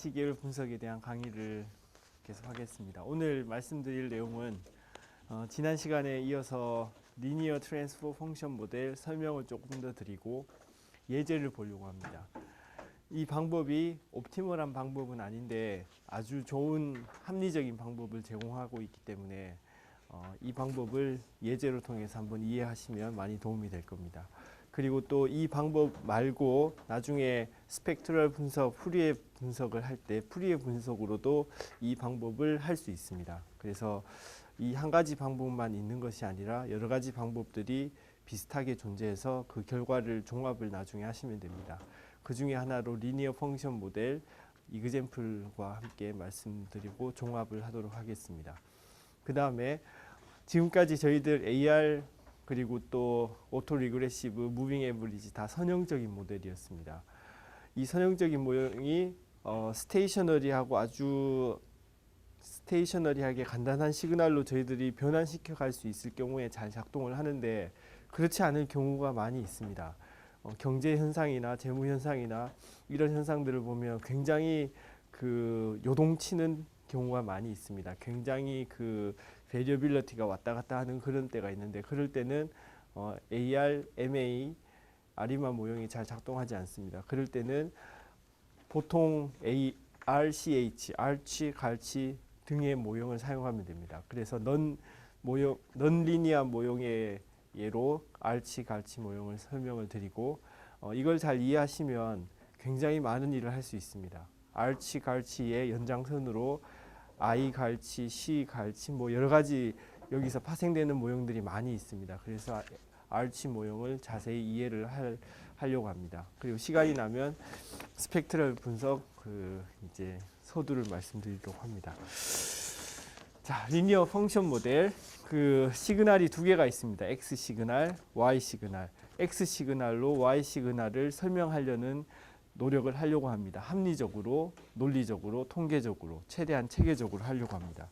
시계열 분석에 대한 강의를 계속하겠습니다. 오늘 말씀드릴 내용은 지난 시간에 이어서 리니어 트랜스포 펑션 모델 설명을 조금 더 드리고 예제를 보려고 합니다. 이 방법이 옵티멀한 방법은 아닌데 아주 좋은 합리적인 방법을 제공하고 있기 때문에 이 방법을 예제로 통해서 한번 이해하시면 많이 도움이 될 겁니다. 그리고 또 이 방법 말고 나중에 스펙트럴 분석, 푸리에 분석을 할 때 푸리에 분석으로도 이 방법을 할 수 있습니다. 그래서 이 한 가지 방법만 있는 것이 아니라 여러 가지 방법들이 비슷하게 존재해서 그 결과를 종합을 나중에 하시면 됩니다. 그 중에 하나로 리니어 펑션 모델 이그젬플과 함께 말씀드리고 종합을 하도록 하겠습니다. 그 다음에 지금까지 저희들 AR 그리고 또 오토 리그레시브, 무빙 에버리지 다 선형적인 모델이었습니다. 이 선형적인 모형이 스테이셔너리하고 아주 스테이셔너리하게 간단한 시그널로 저희들이 변환시켜 갈 수 있을 경우에 잘 작동을 하는데 그렇지 않을 경우가 많이 있습니다. 경제 현상이나 재무 현상이나 이런 현상들을 보면 굉장히 요동치는 경우가 많이 있습니다. 굉장히 베리어빌리티가 왔다 갔다 하는 그런 때가 있는데 그럴 때는 AR, MA, 아리마 모형이 잘 작동하지 않습니다. 그럴 때는 보통 RCH, arch, 갈치 등의 모형을 사용하면 됩니다. 그래서 넌 리니어 모형의 예로 arch, 갈치 모형을 설명을 드리고 이걸 잘 이해하시면 굉장히 많은 일을 할 수 있습니다. arch, 갈치의 연장선으로 I 갈치, C 갈치 뭐 여러 가지 여기서 파생되는 모형들이 많이 있습니다. 그래서 arch 모형을 자세히 이해를 하려고 합니다. 그리고 시간이 나면 스펙트럴 분석 이제 서두를 말씀드리도록 합니다. 자, 리니어 펑션 모델 시그널이 두 개가 있습니다. X 시그널, Y 시그널. X 시그널로 Y 시그널을 설명하려는 노력을 하려고 합니다. 합리적으로, 논리적으로, 통계적으로, 최대한 체계적으로 하려고 합니다.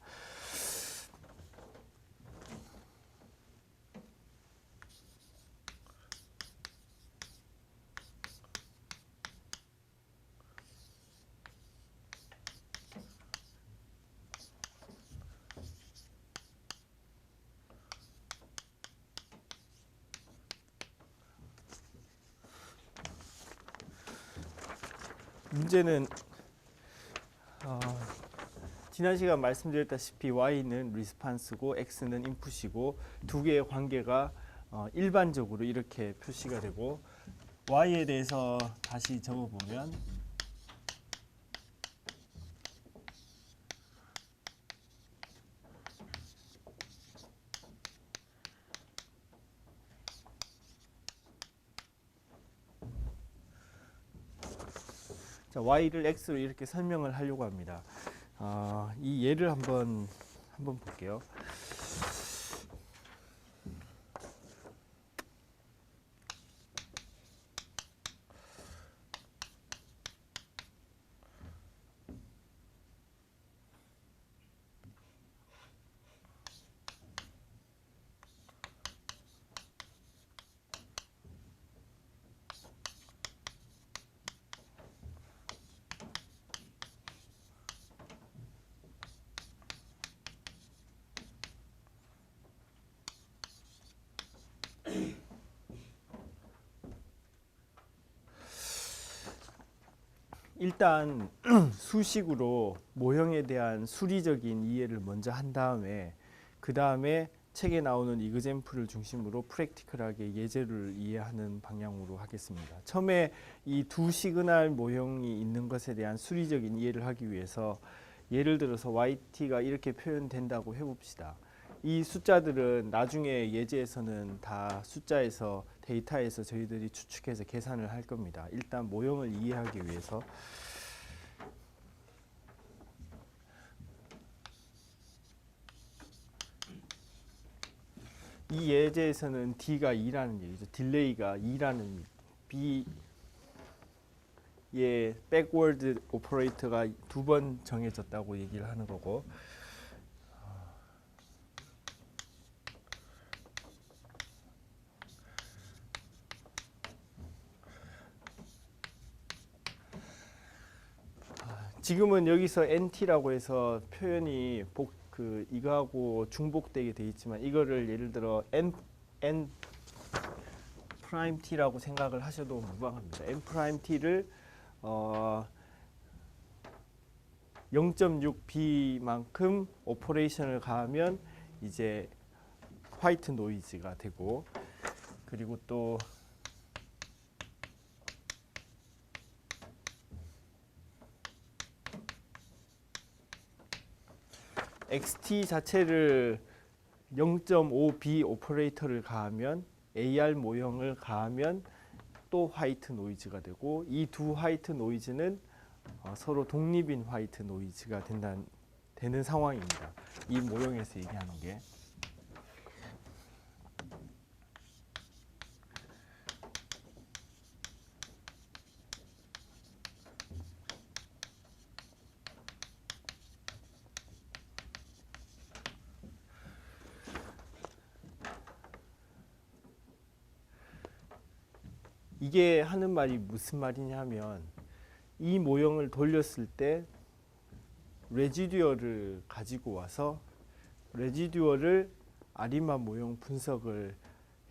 문제는 지난 시간 말씀드렸다시피 Y는 리스판스고 X는 인풋이고 두 개의 관계가 일반적으로 이렇게 표시가 되고 Y에 대해서 다시 적어보면 자, Y를 X로 이렇게 설명을 하려고 합니다. 이 예를 한번 볼게요. 일단 수식으로 모형에 대한 수리적인 이해를 먼저 한 다음에 그 다음에 책에 나오는 이그젬플을 중심으로 프랙티컬하게 예제를 이해하는 방향으로 하겠습니다. 처음에 이 두 시그널 모형이 있는 것에 대한 수리적인 이해를 하기 위해서 예를 들어서 YT가 이렇게 표현된다고 해봅시다. 이 숫자들은 나중에 예제에서는 다 숫자에서 데이터에서 저희들이 추측해서 계산을 할 겁니다. 일단 모형을 이해하기 위해서 이 예제에서는 D가 2라는 얘기죠. 딜레이가 2라는 B의 백워드 오퍼레이터가 두 번 정해졌다고 얘기를 하는 거고 지금은 여기서 NT라고 해서 표현이 이거하고 중복되게 돼 있지만 이거를 예를 들어 N 프라임 T라고 생각을 하셔도 무방합니다. N 프라임 T를 0.6B만큼 오퍼레이션을 가하면 이제 화이트 노이즈가 되고, 그리고 또 XT 자체를 0.5B 오퍼레이터를 가하면 AR 모형을 가하면 또 화이트 노이즈가 되고, 이 두 화이트 노이즈는 서로 독립인 화이트 노이즈가 되는 상황입니다. 이 모형에서 얘기하는 게. 이게 하는 말이 무슨 말이냐면, 이 모형을 돌렸을 때 레지듀얼을 가지고 와서 레지듀얼을 아리마 모형 분석을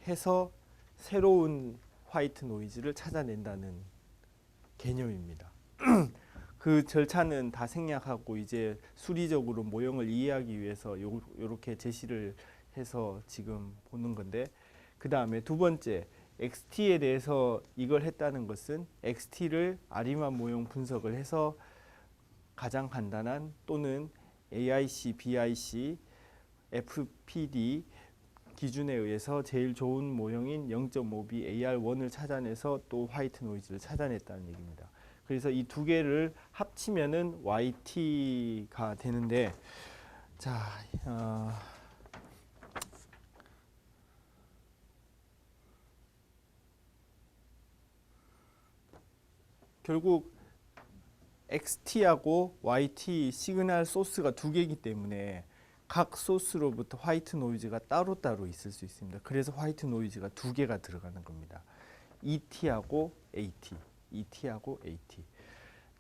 해서 새로운 화이트 노이즈를 찾아낸다는 개념입니다. 그 절차는 다 생략하고 이제 수리적으로 모형을 이해하기 위해서 이렇게 제시를 해서 지금 보는 건데, 그 다음에 두 번째, XT에 대해서 이걸 했다는 것은 XT를 아리마 모형 분석을 해서 가장 간단한 또는 AIC, BIC, FPD 기준에 의해서 제일 좋은 모형인 0.5B AR1을 찾아내서 또 화이트 노이즈를 찾아냈다는 얘기입니다. 그래서 이 두 개를 합치면은 YT가 되는데, 자, 결국 XT하고 YT 시그널 소스가 두 개이기 때문에 각 소스로부터 화이트 노이즈가 따로따로 있을 수 있습니다. 그래서 화이트 노이즈가 두 개가 들어가는 겁니다. ET하고 AT, ET하고 AT.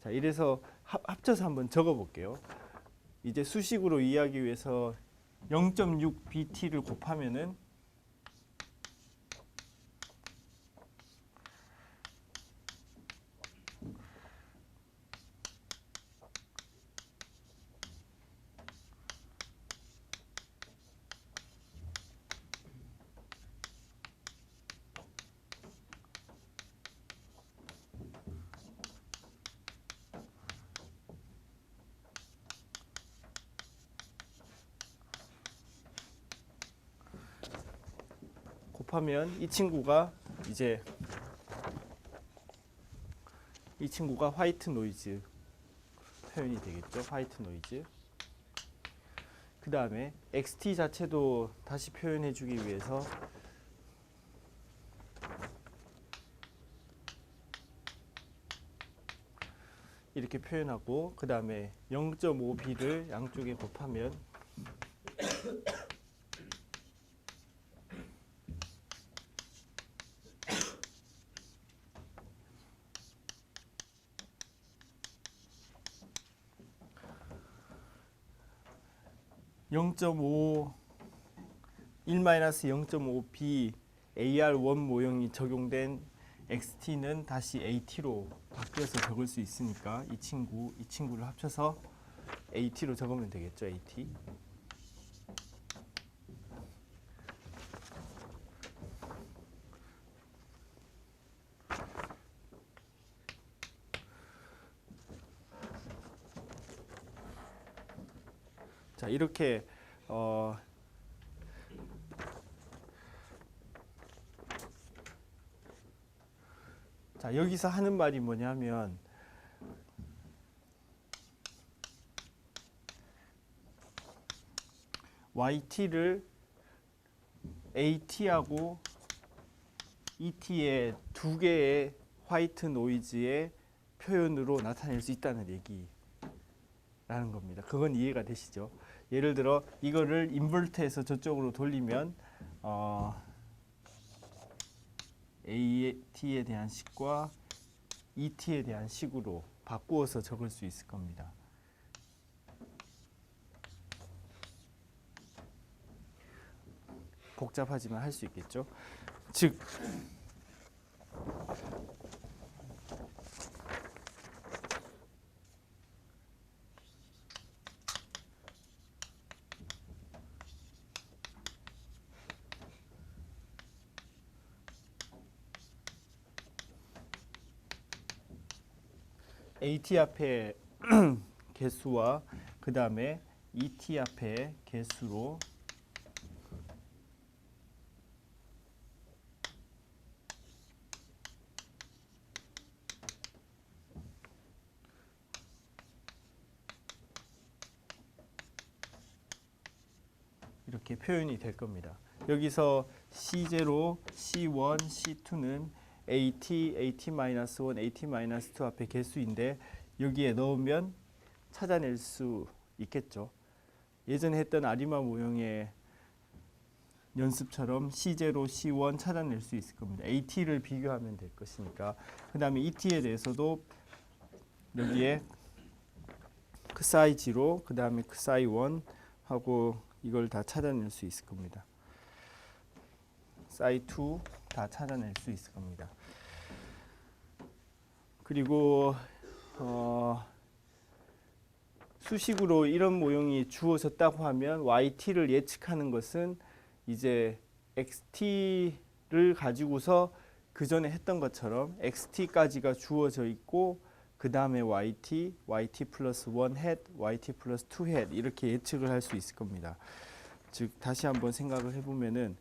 자, 이래서 합쳐서 한번 적어 볼게요. 이제 수식으로 이해하기 위해서 0.6BT를 곱하면은 '하면 이 친구가 화이트 노이즈 표현이 되겠죠. 화이트 노이즈. 그 다음에 XT 자체도 다시 표현해 주기 위해서 이렇게 표현하고, 그 다음에 0.5B를 양쪽에 곱하면 0.5 1-0.5B AR1 모형이 적용된 XT는 다시 AT로 바뀌어서 적을 수 있으니까 이 친구를 합쳐서 AT로 적으면 되겠죠. AT. 자, 이렇게 자, 여기서 하는 말이 뭐냐면 YT를 AT하고 ET의 두 개의 화이트 노이즈의 표현으로 나타낼 수 있다는 얘기라는 겁니다. 그건 이해가 되시죠? 예를 들어 이거를 인버트해서 저쪽으로 돌리면 AT에 대한 식과 ET에 대한 식으로 바꾸어서 적을 수 있을 겁니다. 복잡하지만 할 수 있겠죠. 즉 AT 앞에 개수와 그 다음에 ET 앞에 개수로 이렇게 표현이 될 겁니다. 여기서 C0, C1, C2는 AT, AT-1, AT-2 앞에 개수인데 여기에 넣으면 찾아낼 수 있겠죠. 예전에 했던 아리마 모형의 연습처럼 C0, C1 찾아낼 수 있을 겁니다. AT를 비교하면 될 것이니까. 그 다음에 ET에 대해서도 여기에 크사이 0, 그 다음에 크사이 1 하고 이걸 다 찾아낼 수 있을 겁니다. 사이 2 다 찾아낼 수 있을 겁니다. 그리고 수식으로 이런 모형이 주어졌다고 하면 YT를 예측하는 것은 이제 XT를 가지고서 그 전에 했던 것처럼 XT까지가 주어져 있고 그 다음에 YT, YT 플러스 1 헷, YT 플러스 2 헷 이렇게 예측을 할 수 있을 겁니다. 즉 다시 한번 생각을 해보면은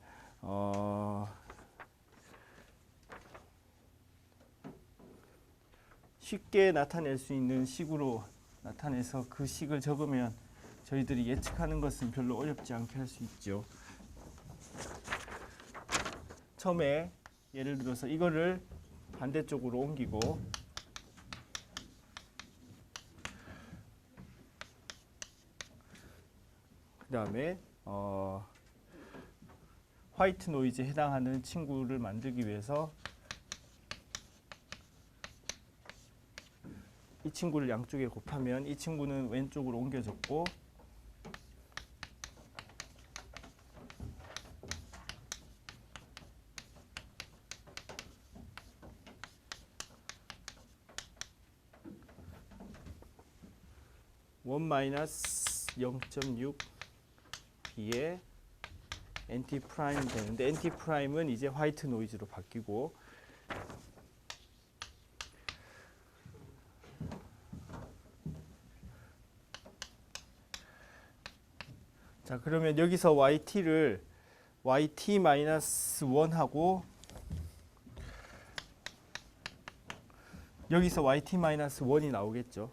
쉽게 나타낼 수 있는 식으로 나타내서 그 식을 적으면 저희들이 예측하는 것은 별로 어렵지 않게 할 수 있죠. 처음에 예를 들어서 이거를 반대쪽으로 옮기고 그 다음에 화이트 노이즈에 해당하는 친구를 만들기 위해서 이 친구를 양쪽에 곱하면 이 친구는 왼쪽으로 옮겨졌고 원 마이너스 0.6 B에 NT 프라임 되는데 NT 프라임은 이제 화이트 노이즈로 바뀌고 자 그러면 여기서 YT를 YT-1하고 여기서 YT-1이 나오겠죠.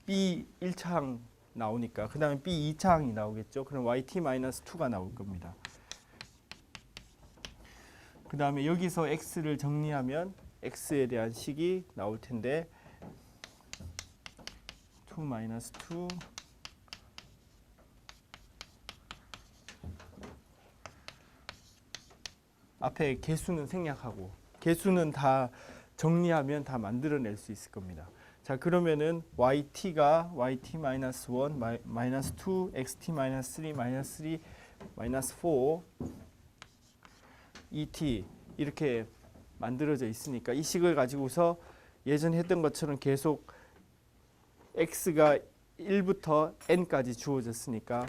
B 1차항 나오니까 그 다음에 B 2차항이 나오겠죠. 그럼 YT-2가 나올 겁니다. 그 다음에 여기서 X를 정리하면 X에 대한 식이 나올 텐데 2-2 앞에 개수는 생략하고 개수는 다 정리하면 다 만들어낼 수 있을 겁니다. 자 그러면은 YT가 YT-1, -2, XT-3, -3, -4 ET 이렇게 만들어져 있으니까 이 식을 가지고서 예전에 했던 것처럼 계속 X가 1부터 N까지 주어졌으니까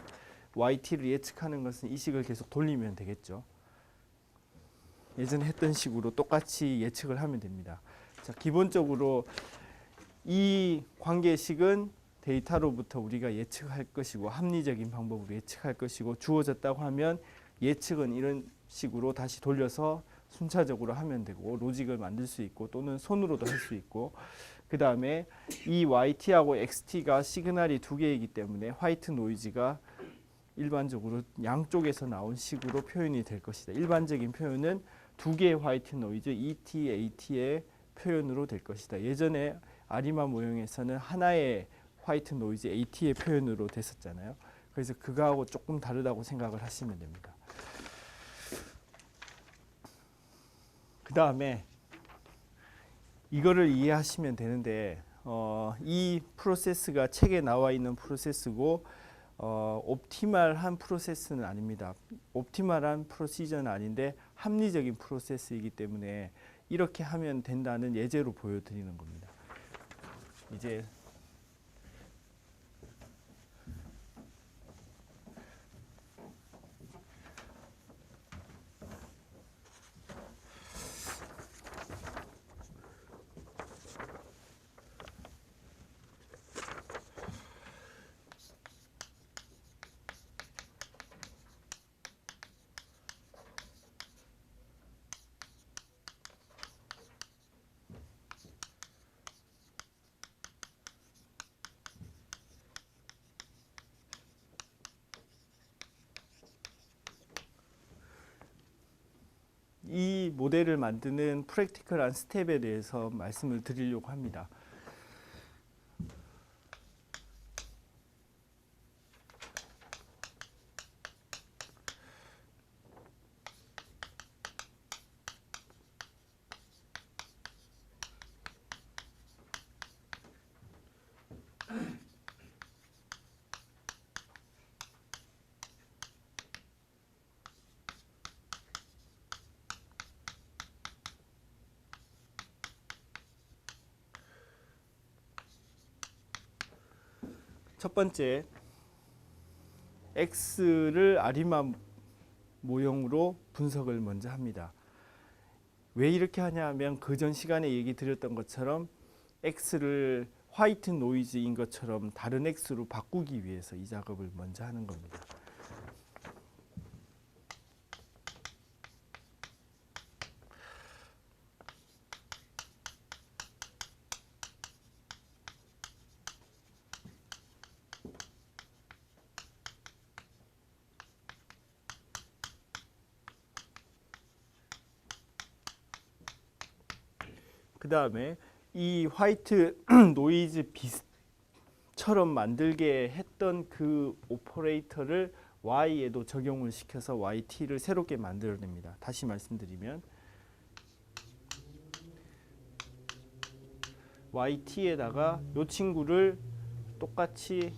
YT를 예측하는 것은 이 식을 계속 돌리면 되겠죠. 예전에 했던 식으로 똑같이 예측을 하면 됩니다. 자, 기본적으로 이 관계식은 데이터로부터 우리가 예측할 것이고 합리적인 방법으로 예측할 것이고 주어졌다고 하면 예측은 이런 식으로 다시 돌려서 순차적으로 하면 되고 로직을 만들 수 있고 또는 손으로도 할 수 있고 그 다음에 이 YT하고 XT가 시그널이 두 개이기 때문에 화이트 노이즈가 일반적으로 양쪽에서 나온 식으로 표현이 될 것이다. 일반적인 표현은 두 개의 화이트 노이즈 ET, AT의 표현으로 될 것이다. 예전에 아리마 모형에서는 하나의 화이트 노이즈 AT의 표현으로 됐었잖아요. 그래서 그거하고 조금 다르다고 생각을 하시면 됩니다. 그 다음에 이거를 이해하시면 되는데 이 프로세스가 책에 나와 있는 프로세스고 옵티멀한 프로세스는 아닙니다. 옵티멀한 프로시저는 아닌데 합리적인 프로세스이기 때문에 이렇게 하면 된다는 예제로 보여드리는 겁니다. 이제 이 모델을 만드는 프랙티컬한 스텝에 대해서 말씀을 드리려고 합니다. 첫 번째, X를 아리마 모형으로 분석을 먼저 합니다. 왜 이렇게 하냐면 그전 시간에 얘기 드렸던 것처럼 X를 화이트 노이즈인 것처럼 다른 X로 바꾸기 위해서 이 작업을 먼저 하는 겁니다. 그 다음에 이 화이트 노이즈 비슷처럼 만들게 했던 그 오퍼레이터를 Y에도 적용을 시켜서 YT를 새롭게 만들어냅니다. 다시 말씀드리면 YT에다가 이 친구를 똑같이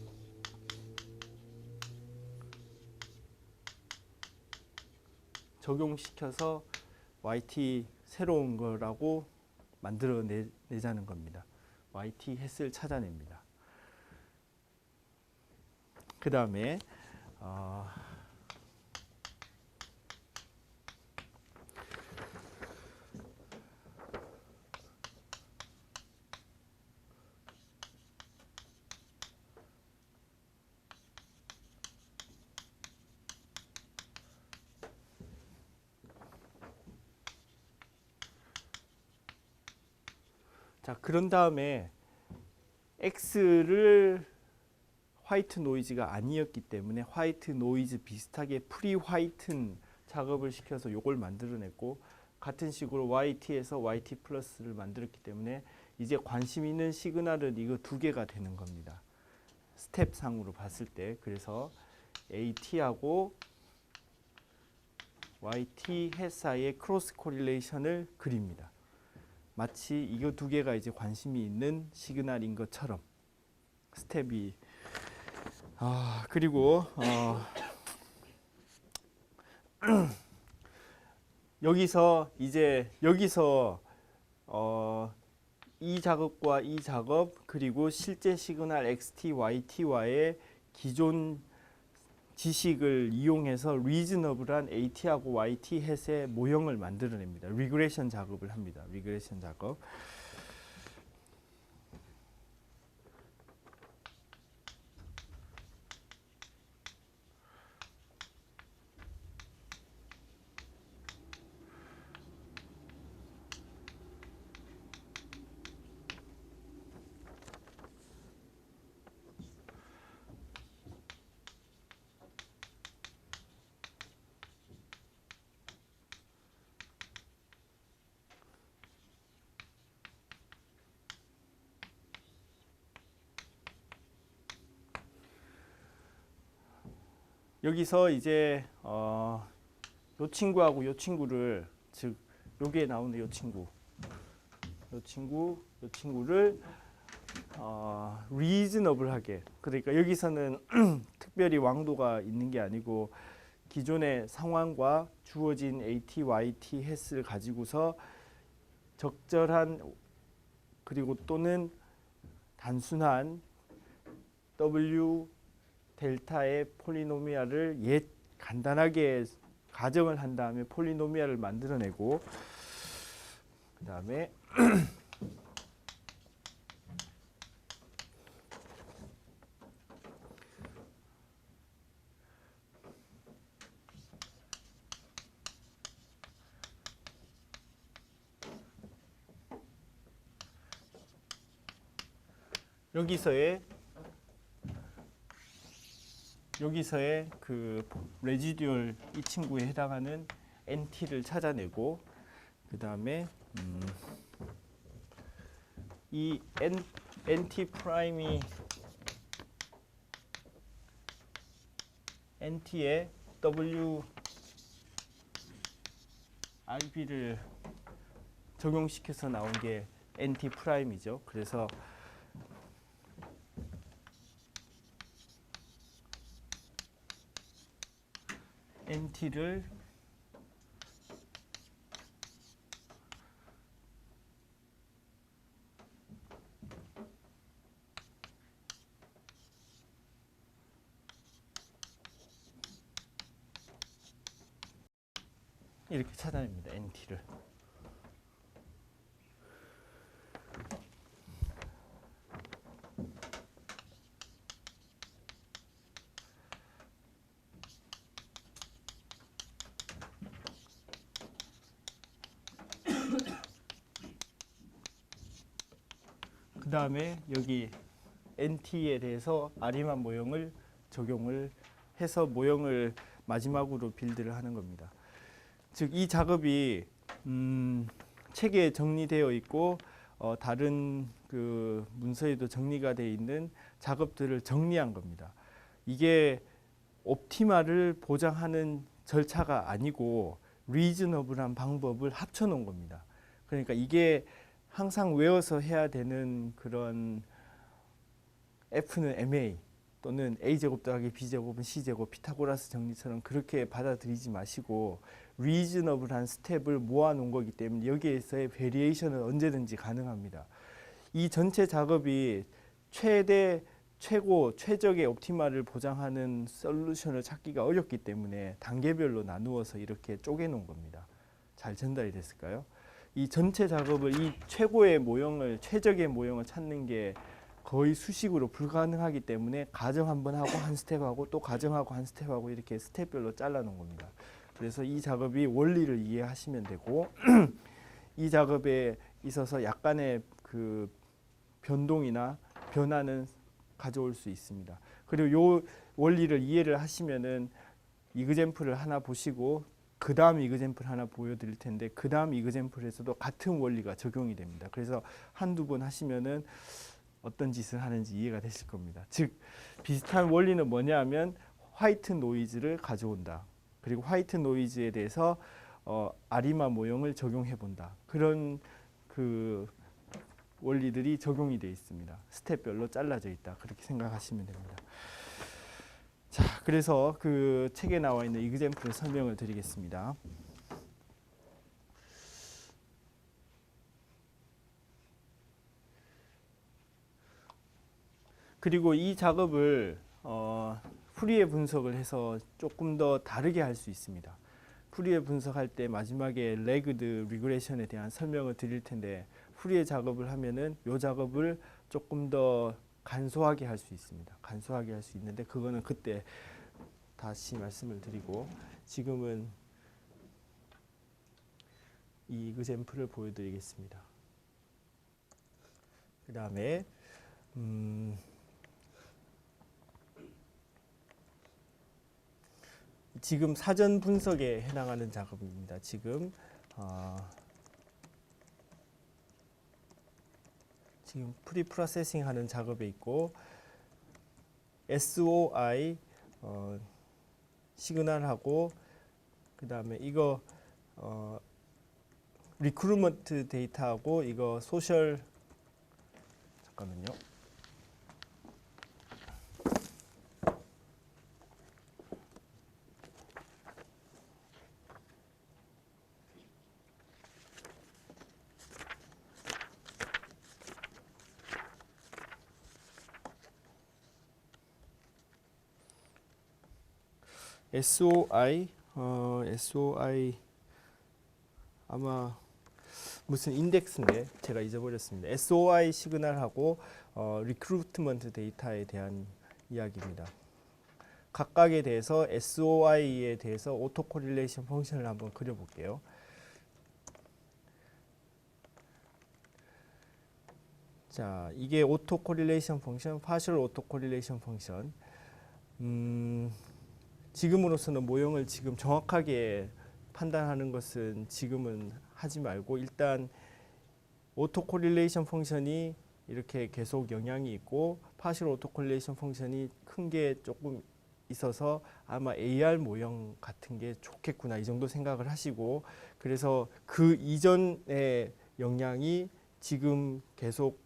적용시켜서 YT 새로운 거라고 만들어내자는 겁니다. YT 햇을 찾아냅니다. 그 다음에 자, 그런 다음에 X를 화이트 노이즈가 아니었기 때문에 화이트 노이즈 비슷하게 프리 화이튼 작업을 시켜서 요걸 만들어냈고, 같은 식으로 YT에서 YT 플러스를 만들었기 때문에 이제 관심 있는 시그널은 이거 두 개가 되는 겁니다. 스텝 상으로 봤을 때. 그래서 AT하고 YT 햇 사이의 크로스 코릴레이션을 그립니다. 마치 이거 두 개가 이제 관심이 있는 시그널인 것처럼 스텝이 그리고 여기서 이 작업과 이 작업 그리고 실제 시그널 XT, YT와의 기존 지식을 이용해서 리즈너블한 AT하고 YT 햇의 모형을 만들어냅니다. 리그레션 작업을 합니다. 리그레션 작업. 여기서 이제 요 친구하고 요 친구를, 즉 여기에 나오는 요 친구를 리즈너블하게, 그러니까 여기서는 특별히 왕도가 있는 게 아니고 기존의 상황과 주어진 AT, YT, has를 가지고서 적절한 그리고 또는 단순한 W 델타의 폴리노미알을 간단하게 가정을 한 다음에 폴리노미알을 만들어내고, 그 다음에 여기서의 그 레지듀얼 이 친구에 해당하는 NT를 찾아내고, 그 다음에 이 NT 프라임이 NT에 W RB를 적용시켜서 나온 게 NT 프라임이죠. 그래서 NT를 이렇게 찾아냅니다. NT를. 그 다음에 여기 NT에 대해서 아리만 모형을 적용을 해서 모형을 마지막으로 빌드를 하는 겁니다. 즉 이 작업이 책에 정리되어 있고 다른 그 문서에도 정리가 되어 있는 작업들을 정리한 겁니다. 이게 옵티마를 보장하는 절차가 아니고 리즈너블한 방법을 합쳐 놓은 겁니다. 그러니까 이게 항상 외워서 해야 되는 그런 F는 MA 또는 A제곱 더하기 B제곱은 C제곱 피타고라스 정리처럼 그렇게 받아들이지 마시고 리즈너블한 스텝을 모아 놓은 거기 때문에 여기에서의 베리에이션은 언제든지 가능합니다. 이 전체 작업이 최적의 옵티마를 보장하는 솔루션을 찾기가 어렵기 때문에 단계별로 나누어서 이렇게 쪼개 놓은 겁니다. 잘 전달이 됐을까요? 이 전체 작업을 이 최적의 모형을 찾는 게 거의 수식으로 불가능하기 때문에 가정 한번 하고 한 스텝하고 또 가정하고 한 스텝하고 이렇게 스텝별로 잘라 놓은 겁니다. 그래서 이 작업이 원리를 이해하시면 되고 이 작업에 있어서 약간의 그 변동이나 변화는 가져올 수 있습니다. 그리고 요 원리를 이해를 하시면은 이그젬플을 하나 보시고 그 다음 이그젬플 하나 보여드릴 텐데 그 다음 이그젬플에서도 같은 원리가 적용이 됩니다. 그래서 한두 번 하시면은 어떤 짓을 하는지 이해가 되실 겁니다. 즉 비슷한 원리는 뭐냐 하면 화이트 노이즈를 가져온다. 그리고 화이트 노이즈에 대해서 아리마 모형을 적용해 본다. 그런 그 원리들이 적용이 되어 있습니다. 스텝별로 잘라져 있다. 그렇게 생각하시면 됩니다. 자, 그래서 그 책에 나와 있는 이그젬플을 설명을 드리겠습니다. 그리고 이 작업을 푸리에 분석을 해서 조금 더 다르게 할 수 있습니다. 푸리에 분석할 때 마지막에 레그드 리그레션에 대한 설명을 드릴 텐데 푸리에 작업을 하면은 이 작업을 조금 더 간소하게 할 수 있습니다. 간소하게 할 수 있는데 그거는 그때 다시 말씀을 드리고 지금은 이 이그젬플을 보여드리겠습니다. 그 다음에 지금 사전 분석에 해당하는 작업입니다. 지금 프리 프로세싱 하는 작업에 있고 SOI 시그널하고 그 다음에 이거 리크루먼트 데이터하고 이거 소셜 잠깐만요. SOI SOI 아마 무슨 인덱스인데 제가 잊어버렸습니다. SOI 시그널하고 리크루트먼트 데이터에 대한 이야기입니다. 각각에 대해서 SOI에 대해서 오토 코릴레이션 펑션을 한번 그려볼게요. 자, 이게 오토 코릴레이션 펑션, 파셜 오토 코릴레이션 펑션. 지금으로서는 모형을 지금 정확하게 판단하는 것은 지금은 하지 말고 일단 오토 코릴레이션 펑션이 이렇게 계속 영향이 있고 파셜 오토 코릴레이션 펑션이 큰 게 조금 있어서 아마 AR 모형 같은 게 좋겠구나 이 정도 생각을 하시고, 그래서 그 이전의 영향이 지금 계속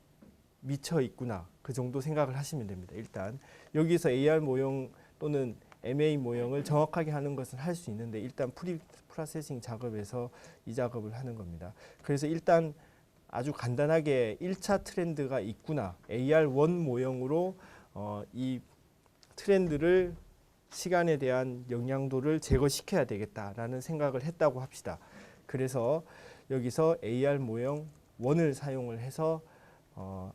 미쳐 있구나 그 정도 생각을 하시면 됩니다. 일단 여기서 AR 모형 또는 MA 모형을 정확하게 하는 것은 할 수 있는데 일단 프로세싱 작업에서 이 작업을 하는 겁니다. 그래서 일단 아주 간단하게 1차 트렌드가 있구나, AR1 모형으로 이 트렌드를 시간에 대한 영향도를 제거시켜야 되겠다라는 생각을 했다고 합시다. 그래서 여기서 AR 모형 1을 사용을 해서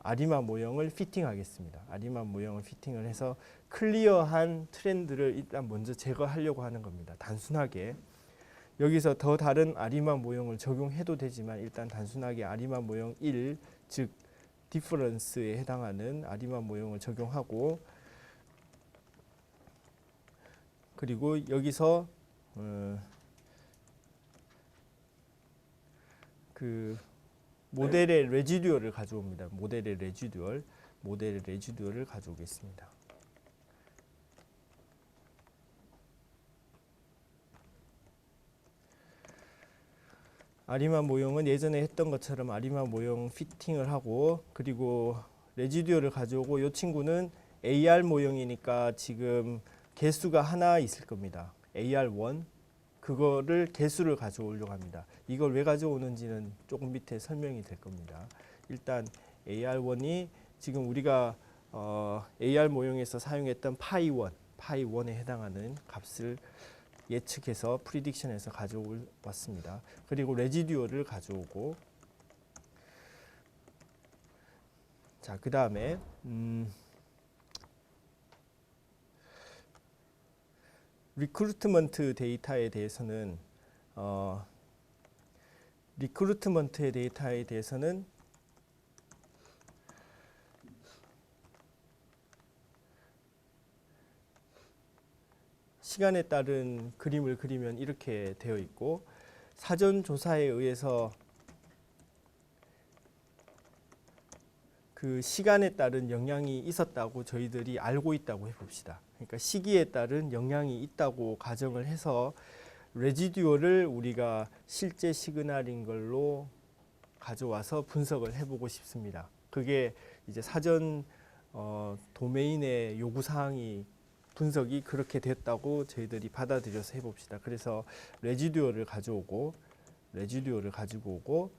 아리마 모형을 피팅하겠습니다. 아리마 모형을 피팅을 해서 클리어한 트렌드를 일단 먼저 제거하려고 하는 겁니다. 단순하게 여기서 더 다른 아리마 모형을 적용해도 되지만 일단 단순하게 아리마 모형 1, 즉 디퍼런스에 해당하는 아리마 모형을 적용하고, 그리고 여기서 그 모델의 레지듀얼을 가져옵니다. 모델의 레지듀얼을 가져오겠습니다. 아리마 모형은 예전에 했던 것처럼 아리마 모형 피팅을 하고, 그리고 레지듀얼을 가져오고, 이 친구는 AR 모형이니까 지금 개수가 하나 있을 겁니다. AR1 그거를 개수를 가져오려고 합니다. 이걸 왜 가져오는지는 조금 밑에 설명이 될 겁니다. 일단 AR1이 지금 우리가 AR 모형에서 사용했던 파이1에 해당하는 값을 예측해서 프리딕션에서 가져왔습니다. 그리고 레지듀얼을 가져오고, 자, 그 다음에 리크루트먼트 데이터에 대해서는 시간에 따른 그림을 그리면 이렇게 되어 있고, 사전 조사에 의해서 그 시간에 따른 영향이 있었다고 저희들이 알고 있다고 해봅시다. 그러니까 시기에 따른 영향이 있다고 가정을 해서 레지듀얼을 우리가 실제 시그널인 걸로 가져와서 분석을 해보고 싶습니다. 그게 이제 사전 도메인의 요구사항이 분석이 그렇게 됐다고 저희들이 받아들여서 해봅시다. 그래서 레지듀얼을 가지고 오고,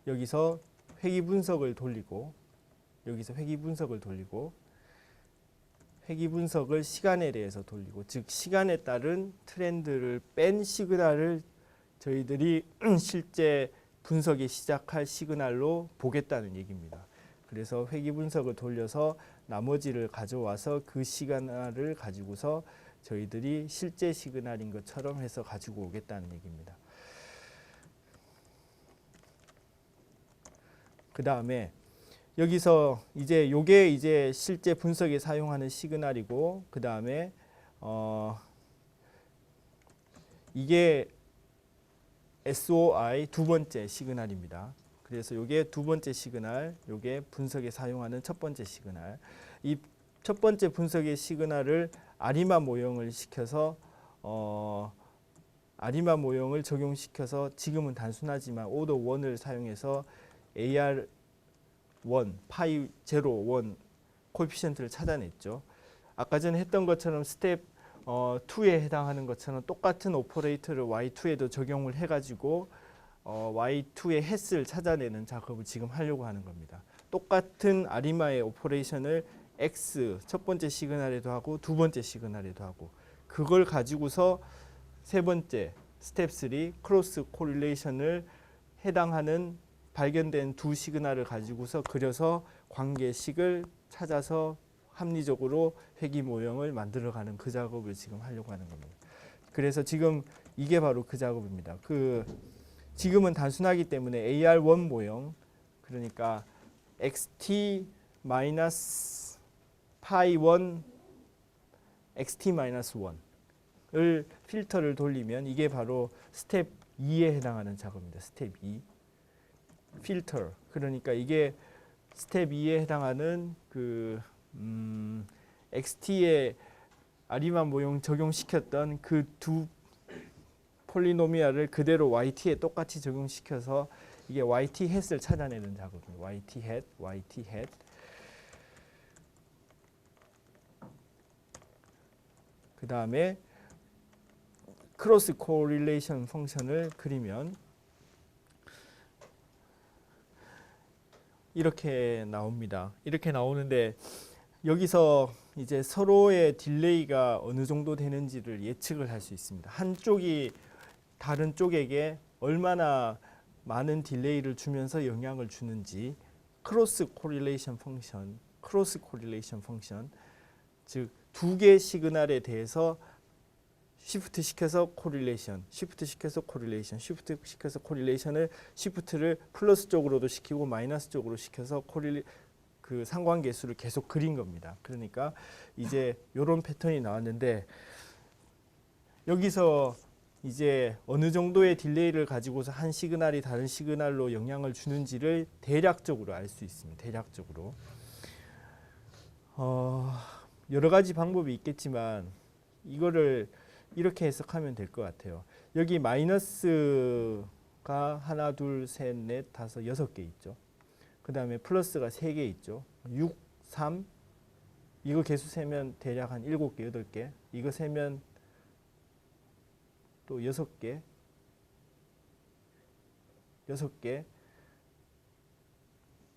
여기서 회귀 분석을 돌리고, 회귀 분석을 시간에 대해서 돌리고, 즉 시간에 따른 트렌드를 뺀 시그널을 저희들이 실제 분석이 시작할 시그널로 보겠다는 얘기입니다. 그래서 회귀 분석을 돌려서 나머지를 가져와서 그 시그널을 가지고서 저희들이 실제 시그널인 것처럼 해서 가지고 오겠다는 얘기입니다. 그 다음에 여기서 이제 요게 이제 실제 분석에 사용하는 시그널이고, 그 다음에 이게 SOI 두 번째 시그널입니다. 그래서 요게 두 번째 시그널, 요게 분석에 사용하는 첫 번째 시그널. 이 첫 번째 분석의 시그널을 아리마 모형을 시켜서 아리마 모형을 적용시켜서 지금은 단순하지만 오더 1을 사용해서 AR1, 파이 0, 1 코에피션트를 찾아냈죠. 아까 전에 했던 것처럼 스텝 2에 해당하는 것처럼 똑같은 오퍼레이터를 Y2에도 적용을 해가지고 Y2의 햇을 찾아내는 작업을 지금 하려고 하는 겁니다. 똑같은 아리마의 오퍼레이션을 X 첫 번째 시그널에도 하고 두 번째 시그널에도 하고, 그걸 가지고서 세 번째 스텝 3 크로스 코릴레이션을 해당하는 발견된 두 시그널을 가지고서 그려서 관계식을 찾아서 합리적으로 회귀 모형을 만들어가는 그 작업을 지금 하려고 하는 겁니다. 그래서 지금 이게 바로 그 작업입니다. 지금은 단순하기 때문에 AR1 모형, 그러니까 xt 마이너스 파이 1 xt 마이너스 1을 필터를 돌리면 이게 바로 스텝 2에 해당하는 작업입니다. 스텝 2 필터. 그러니까 이게 스텝 2에 해당하는 xt의 아리만 모형 적용시켰던 그 두 폴리노미알을 그대로 yt에 똑같이 적용시켜서 이게 yt 햇을 찾아내는 작업입니다. yt 햇, yt 햇. 그 다음에 크로스 코릴레이션 펑션을 그리면 이렇게 나옵니다. 이렇게 나오는데 여기서 이제 서로의 딜레이가 어느 정도 되는지를 예측을 할 수 있습니다. 한쪽이 다른 쪽에게 얼마나 많은 딜레이를 주면서 영향을 주는지 크로스 코릴레이션 펑션, 즉 두 개의 시그널에 대해서 시프트 시켜서 코릴레이션, 시프트 시켜서 코릴레이션, 시프트 시켜서 코릴레이션을 시프트를 플러스 쪽으로도 시키고 마이너스 쪽으로 시켜서 그 상관계수를 계속 그린 겁니다. 그러니까 이제 이런 패턴이 나왔는데 여기서 이제 어느 정도의 딜레이를 가지고서 한 시그널이 다른 시그널로 영향을 주는지를 대략적으로 알 수 있습니다. 대략적으로. 여러 가지 방법이 있겠지만 이거를 이렇게 해석하면 될 것 같아요. 여기 마이너스가 하나, 둘, 셋, 넷, 다섯, 6개 있죠. 그 다음에 플러스가 3개 있죠. 6, 3, 이거 개수 세면 대략 한 7개, 8개. 이거 세면 또 6개, 6개,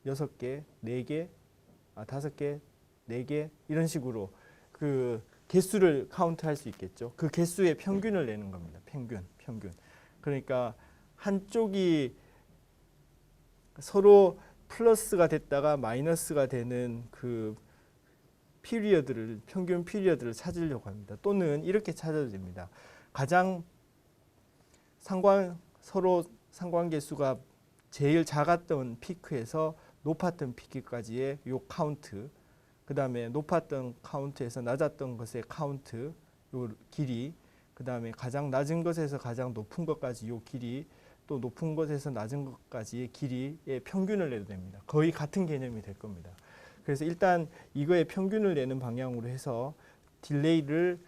6개, 4개, 5개, 4개 이런 식으로 그 개수를 카운트할 수 있겠죠. 그 개수의 평균을 내는 겁니다. 평균. 그러니까 한쪽이 서로 플러스가 됐다가 마이너스가 되는 그 평균 피리어드를 찾으려고 합니다. 또는 이렇게 찾아도 됩니다. 가장 서로 상관계수가 제일 작았던 피크에서 높았던 피크까지의 요 카운트, 그 다음에 높았던 카운트에서 낮았던 것의 카운트, 요 길이, 그 다음에 가장 낮은 것에서 가장 높은 것까지 요 길이, 또 높은 것에서 낮은 것까지의 길이의 평균을 내도 됩니다. 거의 같은 개념이 될 겁니다. 그래서 일단 이거의 평균을 내는 방향으로 해서 딜레이를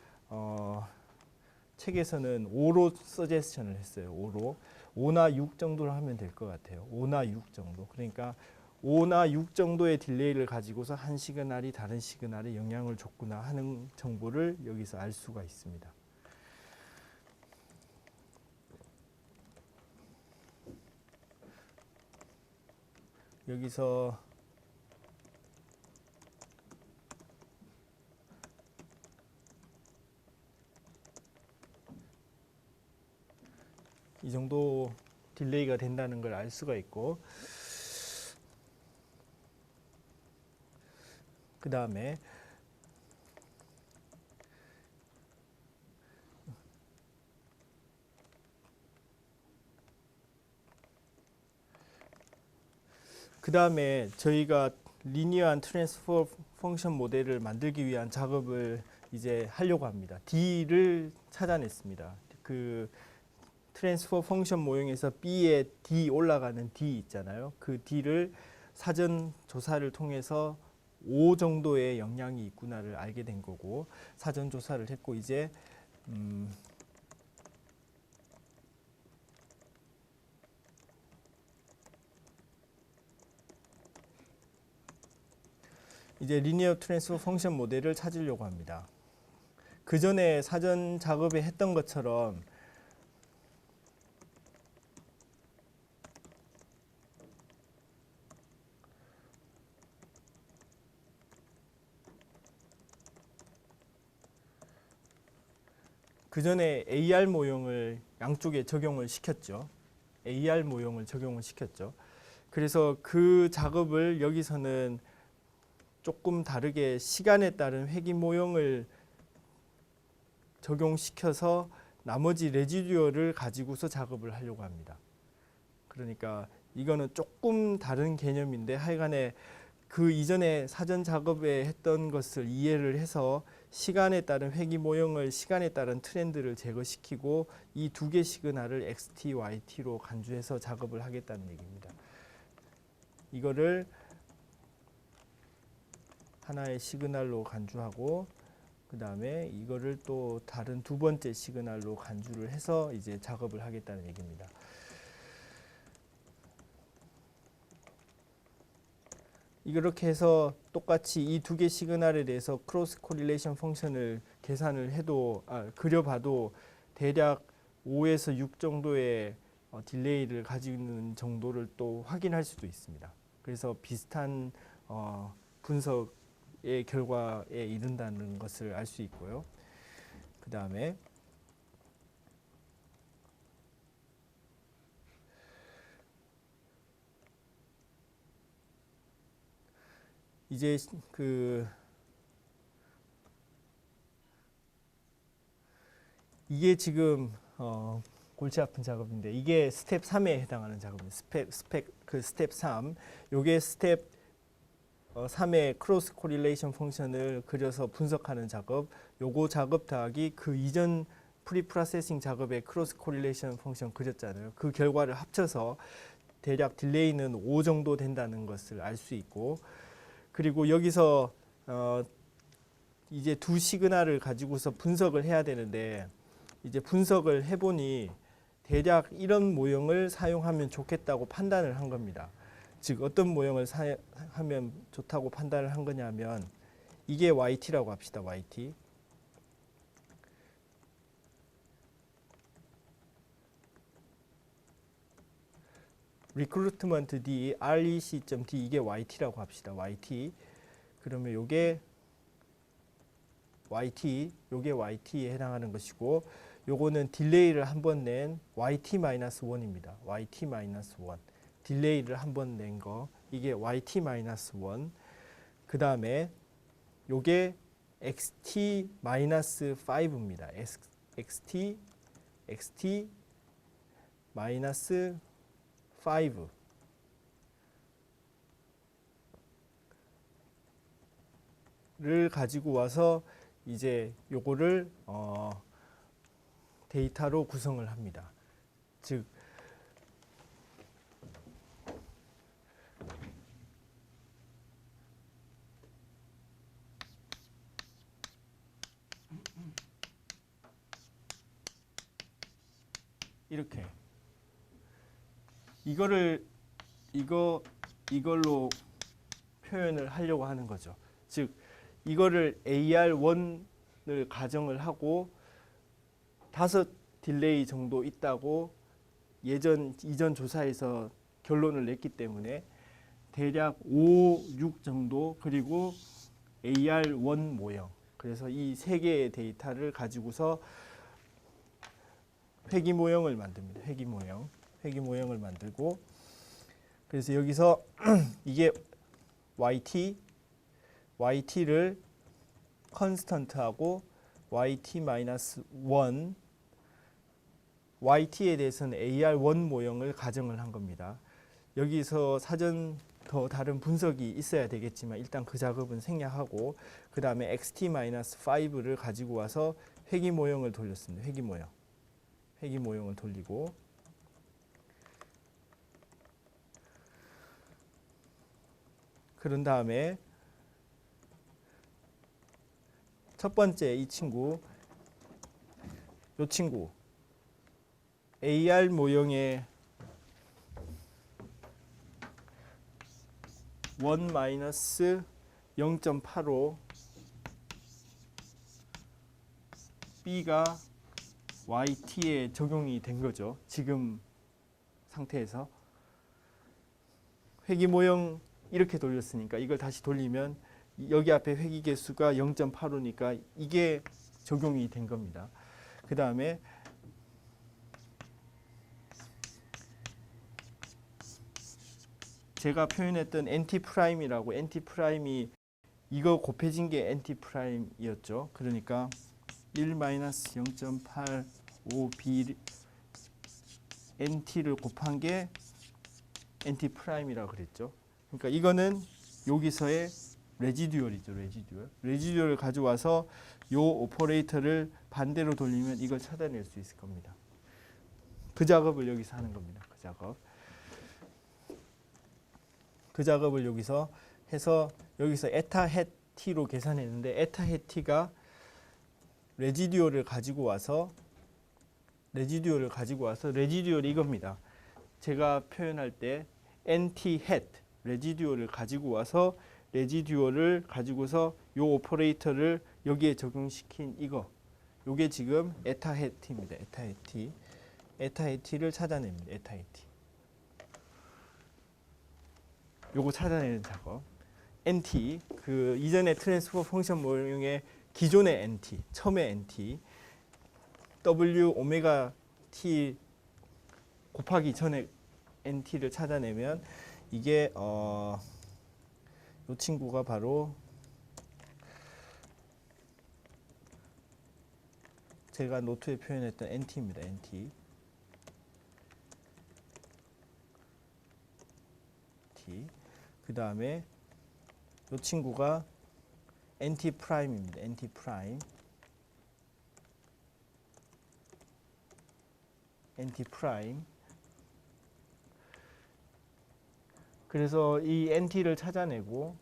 책에서는 5로 서제스션을 했어요. 5로. 5나 6 정도로 하면 될 것 같아요. 5나 6 정도. 그러니까 5나 6 정도의 딜레이를 가지고서 한 시그널이 다른 시그널에 영향을 줬구나 하는 정보를 여기서 알 수가 있습니다. 여기서 이 정도 딜레이가 된다는 걸 알 수가 있고, 그 다음에 저희가 리니어한 트랜스퍼 펑션 모델을 만들기 위한 작업을 이제 하려고 합니다. D를 찾아냈습니다. 그 트랜스퍼 펑션 모형에서 B에 D 올라가는 D 있잖아요. 그 D를 사전 조사를 통해서 5 정도의 영향이 있구나를 알게 된 거고, 사전 조사를 했고 이제 리니어 트랜스퍼 펑션 모델을 찾으려고 합니다. 그 전에 사전 작업에 했던 것처럼 그 전에 AR 모형을 양쪽에 적용을 시켰죠. AR 모형을 적용을 시켰죠. 그래서 그 작업을 여기서는 조금 다르게 시간에 따른 회기 모형을 적용시켜서 나머지 레지듀얼을 가지고서 작업을 하려고 합니다. 그러니까 이거는 조금 다른 개념인데 하여간에 그 이전에 사전 작업에 했던 것을 이해를 해서 시간에 따른 회기 모형을 시간에 따른 트렌드를 제거시키고 이 두 개 시그널을 XT, YT로 간주해서 작업을 하겠다는 얘기입니다. 이거를 하나의 시그널로 간주하고 그 다음에 이거를 또 다른 두 번째 시그널로 간주를 해서 이제 작업을 하겠다는 얘기입니다. 이렇게 해서 똑같이 이 두 개 시그널에 대해서 크로스 코릴레이션 펑션을 계산을 해도 그려봐도 대략 5에서 6 정도의 딜레이를 가지고 있는 정도를 또 확인할 수도 있습니다. 그래서 비슷한 분석의 결과에 이른다는 것을 알 수 있고요. 그 다음에 이제 이게 지금 골치 아픈 작업인데 이게 스텝 3에 해당하는 작업입니다. 스텝 3. 요게 스텝 3의 크로스 코릴레이션 펑션을 그려서 분석하는 작업. 요거 작업 더하기 그 이전 프리 프로세싱 작업의 크로스 코릴레이션 펑션 그렸잖아요. 그 결과를 합쳐서 대략 딜레이는 5 정도 된다는 것을 알 수 있고, 그리고 여기서 이제 두 시그널을 가지고서 분석을 해야 되는데 이제 분석을 해보니 대략 이런 모형을 사용하면 좋겠다고 판단을 한 겁니다. 즉 어떤 모형을 사용하면 좋다고 판단을 한 거냐면 이게 YT라고 합시다. YT. 리크루트먼트 D, REC.D 이게 YT라고 합시다. YT. 그러면 요게 요게 YT에 해당하는 것이고 요거는 딜레이를 한 번 낸 YT-1입니다. YT-1. 딜레이를 한 번 낸 거. 이게 YT-1. 그 다음에 요게 XT-5입니다. XT-5 를 가지고 와서 이제 요거를 데이터로 구성을 합니다. 즉 이렇게 이걸로 표현을 하려고 하는 거죠. 즉 이거를 AR1을 가정을 하고 5 딜레이 정도 있다고 이전 조사에서 결론을 냈기 때문에 대략 5, 6 정도, 그리고 AR1 모형. 그래서 이 3개의 데이터를 가지고서 회기 모형을 만듭니다. 회기 모형을 만들고, 그래서 여기서 이게 YT를 컨스턴트하고 YT-1, YT에 대해서는 AR1 모형을 가정을 한 겁니다. 여기서 사전 더 다른 분석이 있어야 되겠지만 일단 그 작업은 생략하고, 그 다음에 XT-5를 가지고 와서 회기 모형을 돌렸습니다. 회기 모형을 돌리고, 그런 다음에 첫 번째 이 친구, 요 친구 AR 모형의 1-0.85 B가 YT에 적용이 된 거죠. 지금 상태에서 회기 모형 이렇게 돌렸으니까 이걸 다시 돌리면 여기 앞에 회기 개수가 0.85니까 이게 적용이 된 겁니다. 그 다음에 제가 표현했던 NT 프라임이라고, NT 프라임이 이거 곱해진 게 NT 프라임이었죠. 그러니까 1-0.85b NT를 곱한 게 NT 프라임이라고 그랬죠. 그러니까 이거는 여기서의 레지듀얼이죠. 레지듀얼을 가져와서 요 오퍼레이터를 반대로 돌리면 이걸 찾아낼 수 있을 겁니다. 그 작업을 여기서 하는 겁니다. 그 작업을 여기서 해서 여기서 에타 헷 t로 계산했는데, 에타 헷 t가 레지듀얼을 가지고 와서 레지듀얼이 이겁니다. 제가 표현할 때 NT 헷 레지듀얼을 가지고 와서 레지듀얼을 가지고서 요 오퍼레이터를 여기에 적용시킨 이거, 요게 지금 에타 헷 t입니다. 에타 헷 t를 찾아냅니다. 에타 헷 t. 요거 찾아내는 작업. NT, 그 이전의 트랜스포 펑션 모형의 기존의 NT, 처음의 NT, W 오메가 T 곱하기 전에 NT를 찾아내면 이게 요 친구가 바로 제가 노트에 표현했던 NT입니다. NT. 그 다음에 이 친구가 NT 프라임입니다. NT 프라임. 그래서 이 NT를 찾아내고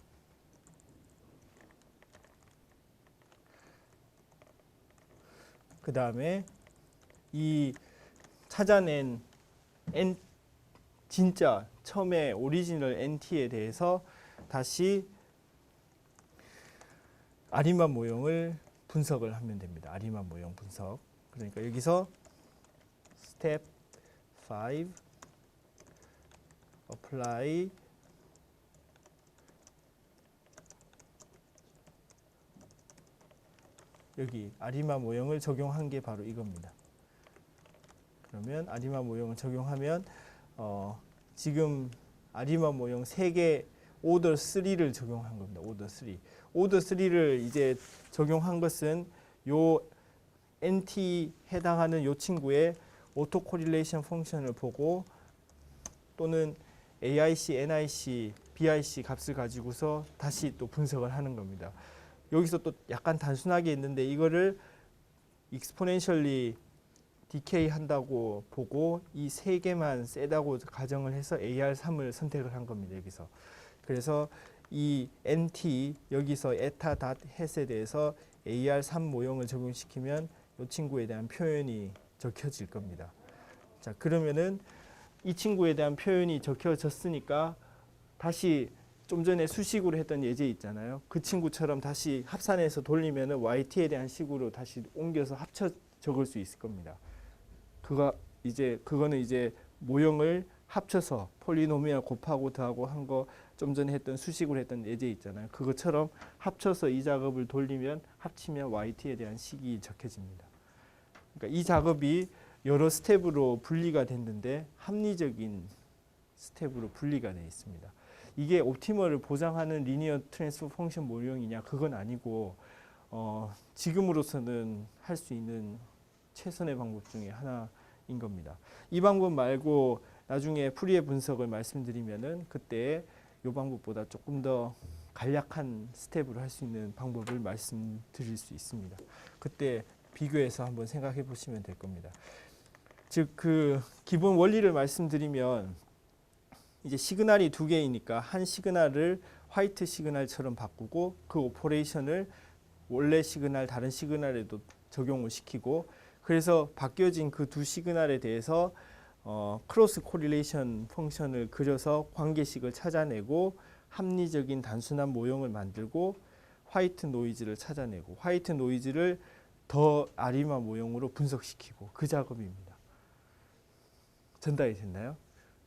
그 다음에 이 찾아낸 진짜 처음에 오리지널 NT에 대해서 다시 아리만 모형을 분석을 하면 됩니다. 아리만 모형 분석. 그러니까 여기서 스텝 5 apply 여기 아리만 모형을 적용한 게 바로 이겁니다. 그러면 아리만 모형을 적용하면 지금 아리만 모형 3개 오더 3를 적용한 겁니다. 오더 3. 오더 3를 이제 적용한 것은 요 NT 해당하는 요 친구의 오토 코릴레이션 펑션을 보고 또는 AIC, NIC, BIC 값을 가지고서 다시 또 분석을 하는 겁니다. 여기서 또 약간 단순하게 있는데 이거를 exponentially decay 한다고 보고 이 3개만 세다고 가정을 해서 AR3을 선택을 한 겁니다. 여기서. 그래서 이 NT 여기서 에타 닷 햇에 대해서 AR3 모형을 적용시키면 이 친구에 대한 표현이 적혀질 겁니다. 자, 그러면은 이 친구에 대한 표현이 적혀졌으니까 다시 좀 전에 수식으로 했던 예제 있잖아요. 그 친구처럼 다시 합산해서 돌리면은 YT에 대한 식으로 다시 옮겨서 합쳐 적을 수 있을 겁니다. 그거는 이제 모형을 합쳐서 폴리노미얼 곱하고 더하고 한 거 좀 전에 했던 수식으로 했던 예제 있잖아요. 그것처럼 합쳐서 이 작업을 돌리면 합치면 YT에 대한 식이 적혀집니다. 그러니까 이 작업이 여러 스텝으로 분리가 됐는데 합리적인 스텝으로 분리가 되어 있습니다. 이게 옵티멀을 보장하는 리니어 트랜스포 펑션 모형이냐? 그건 아니고 지금으로서는 할 수 있는 최선의 방법 중에 하나인 겁니다. 이 방법 말고 나중에 풀이의 분석을 말씀드리면은 그때 이 방법보다 조금 더 간략한 스텝으로 할 수 있는 방법을 말씀드릴 수 있습니다. 그때 비교해서 한번 생각해 보시면 될 겁니다. 즉 그 기본 원리를 말씀드리면 이제 시그널이 2개이니까 한 시그널을 화이트 시그널처럼 바꾸고 그 오퍼레이션을 원래 시그널 다른 시그널에도 적용을 시키고 그래서 바뀌어진 그 두 시그널에 대해서 크로스 코릴레이션 펑션을 그려서 관계식을 찾아내고 합리적인 단순한 모형을 만들고 화이트 노이즈를 찾아내고 화이트 노이즈를 더 아리마 모형으로 분석시키고 그 작업입니다. 전달이 됐나요?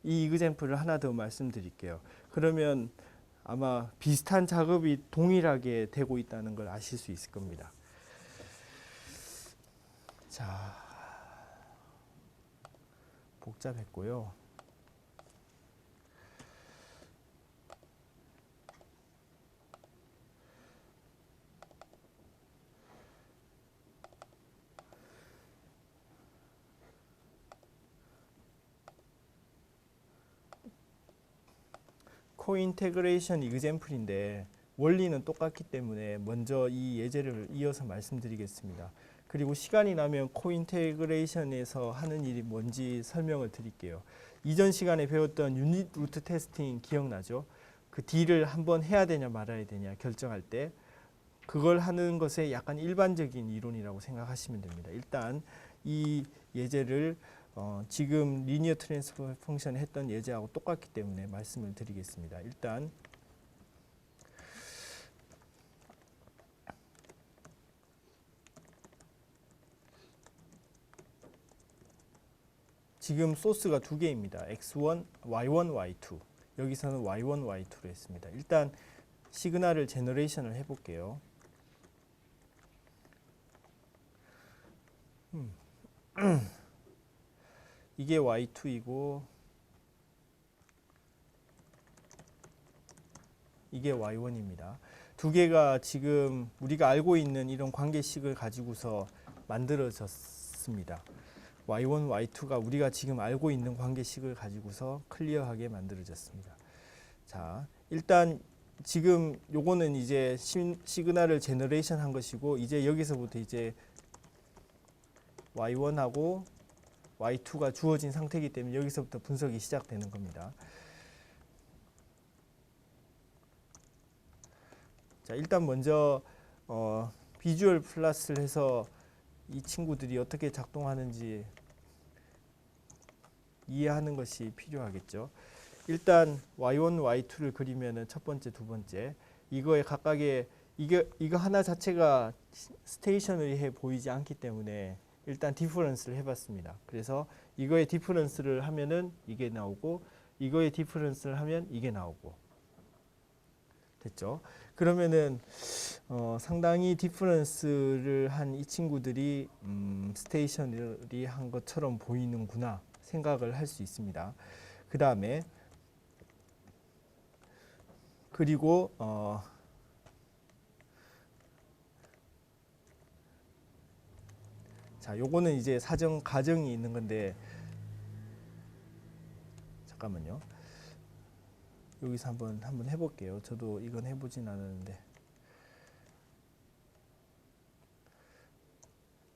이 이그젬플을 하나 더 말씀드릴게요. 그러면 아마 비슷한 작업이 동일하게 되고 있다는 걸 아실 수 있을 겁니다. 자, 복잡했고요. 코인테그레이션 이그젬플인데 원리는 똑같기 때문에 먼저 이 예제를 이어서 말씀드리겠습니다. 그리고 시간이 나면 코인테그레이션에서 하는 일이 뭔지 설명을 드릴게요. 이전 시간에 배웠던 유닛 루트 테스팅 기억나죠? 그 D를 한번 해야 되냐 말아야 되냐 결정할 때 그걸 하는 것에 약간 일반적인 이론이라고 생각하시면 됩니다. 일단 이 예제를 지금 리니어 트랜스포 펑션 했던 예제하고 똑같기 때문에 말씀을 드리겠습니다. 일단 지금 소스가 두 개입니다. x1, y1, y2. 여기서는 y1, y2로 했습니다. 일단 시그널을 제너레이션을 해볼게요. 이게 y2이고 이게 y1입니다. 두 개가 지금 우리가 알고 있는 이런 관계식을 가지고서 만들어졌습니다. y1, y2가 우리가 지금 알고 있는 관계식을 가지고서 클리어하게 만들어졌습니다. 자, 일단 지금 요거는 이제 시그널을 제너레이션 한 것이고 이제 여기서부터 이제 y1하고 y2가 주어진 상태이기 때문에 여기서부터 분석이 시작되는 겁니다. 자, 일단 먼저 비주얼 플러스를 해서 이 친구들이 어떻게 작동하는지 이해하는 것이 필요하겠죠. 일단 y1, y2를 그리면은 첫 번째, 두 번째 이거에 각각의 이거 하나 자체가 스테이셔너리해 보이지 않기 때문에 일단 디퍼런스를 해봤습니다. 그래서 이거의 디퍼런스를 하면은 이게 나오고 이거의 디퍼런스를 하면 이게 나오고 됐죠. 그러면은 상당히 디퍼런스를 한 이 친구들이 스테이셔너리한 것처럼 보이는구나 생각을 할 수 있습니다. 그 다음에 그리고 자, 요거는 이제 사정 가정이 있는 건데 잠깐만요. 여기서 한번 해볼게요. 저도 이건 해보진 않았는데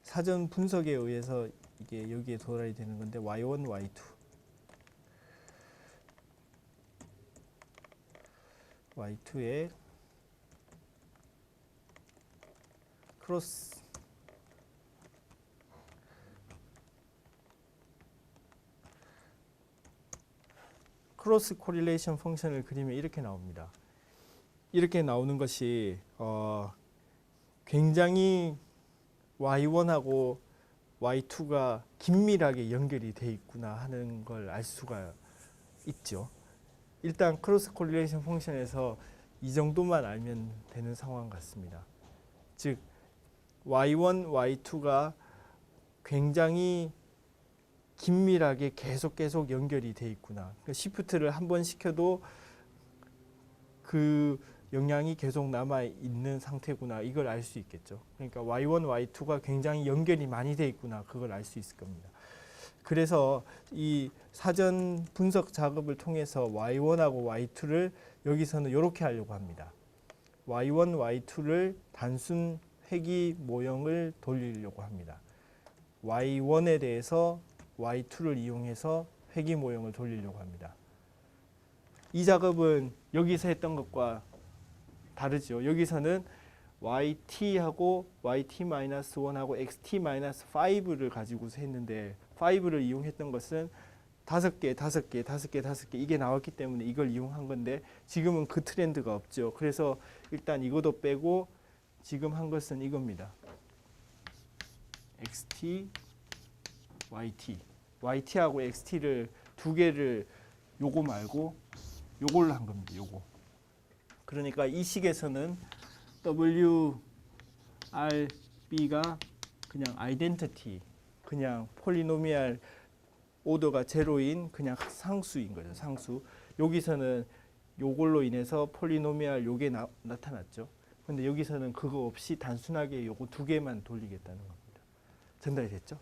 사전 분석에 의해서 이게 여기에 도달이 되는 건데 y1, y2 y2의 크로스 코릴레이션 펑션을 그리면 이렇게 나옵니다. 이렇게 나오는 것이 굉장히 y1하고 y2가 긴밀하게 연결이 돼 있구나 하는 걸 알 수가 있죠. 일단 크로스 코릴레이션 펑션에서 이 정도만 알면 되는 상황 같습니다. 즉 y1, y2가 굉장히 긴밀하게 계속 연결이 돼 있구나. 그러니까 시프트를 한 번 시켜도 그 영향이 계속 남아 있는 상태구나. 이걸 알 수 있겠죠. 그러니까 y1, y2가 굉장히 연결이 많이 돼 있구나. 그걸 알 수 있을 겁니다. 그래서 이 사전 분석 작업을 통해서 y1하고 y2를 여기서는 이렇게 하려고 합니다. y1, y2를 단순 회귀 모형을 돌리려고 합니다. y1에 대해서 y2를 이용해서 회귀 모형을 돌리려고 합니다. 이 작업은 여기서 했던 것과 다르죠. 여기서는 yt하고 yt-1하고 xt-5를 가지고서 했는데 5를 이용했던 것은 5개 이게 나왔기 때문에 이걸 이용한 건데 지금은 그 트렌드가 없죠. 그래서 일단 이것도 빼고 지금 한 것은 이겁니다. xt, yt하고 xt를 두 개를 요거 말고 요걸로 한 겁니다. 요거. 그러니까 이 식에서는 WRB가 그냥 아이덴티티 그냥 폴리노미알 오더가 제로인 그냥 상수인 거죠. 상수. 여기서는 요걸로 인해서 폴리노미알 요게 나타났죠. 근데 여기서는 그거 없이 단순하게 요거 두 개만 돌리겠다는 겁니다. 전달이 됐죠?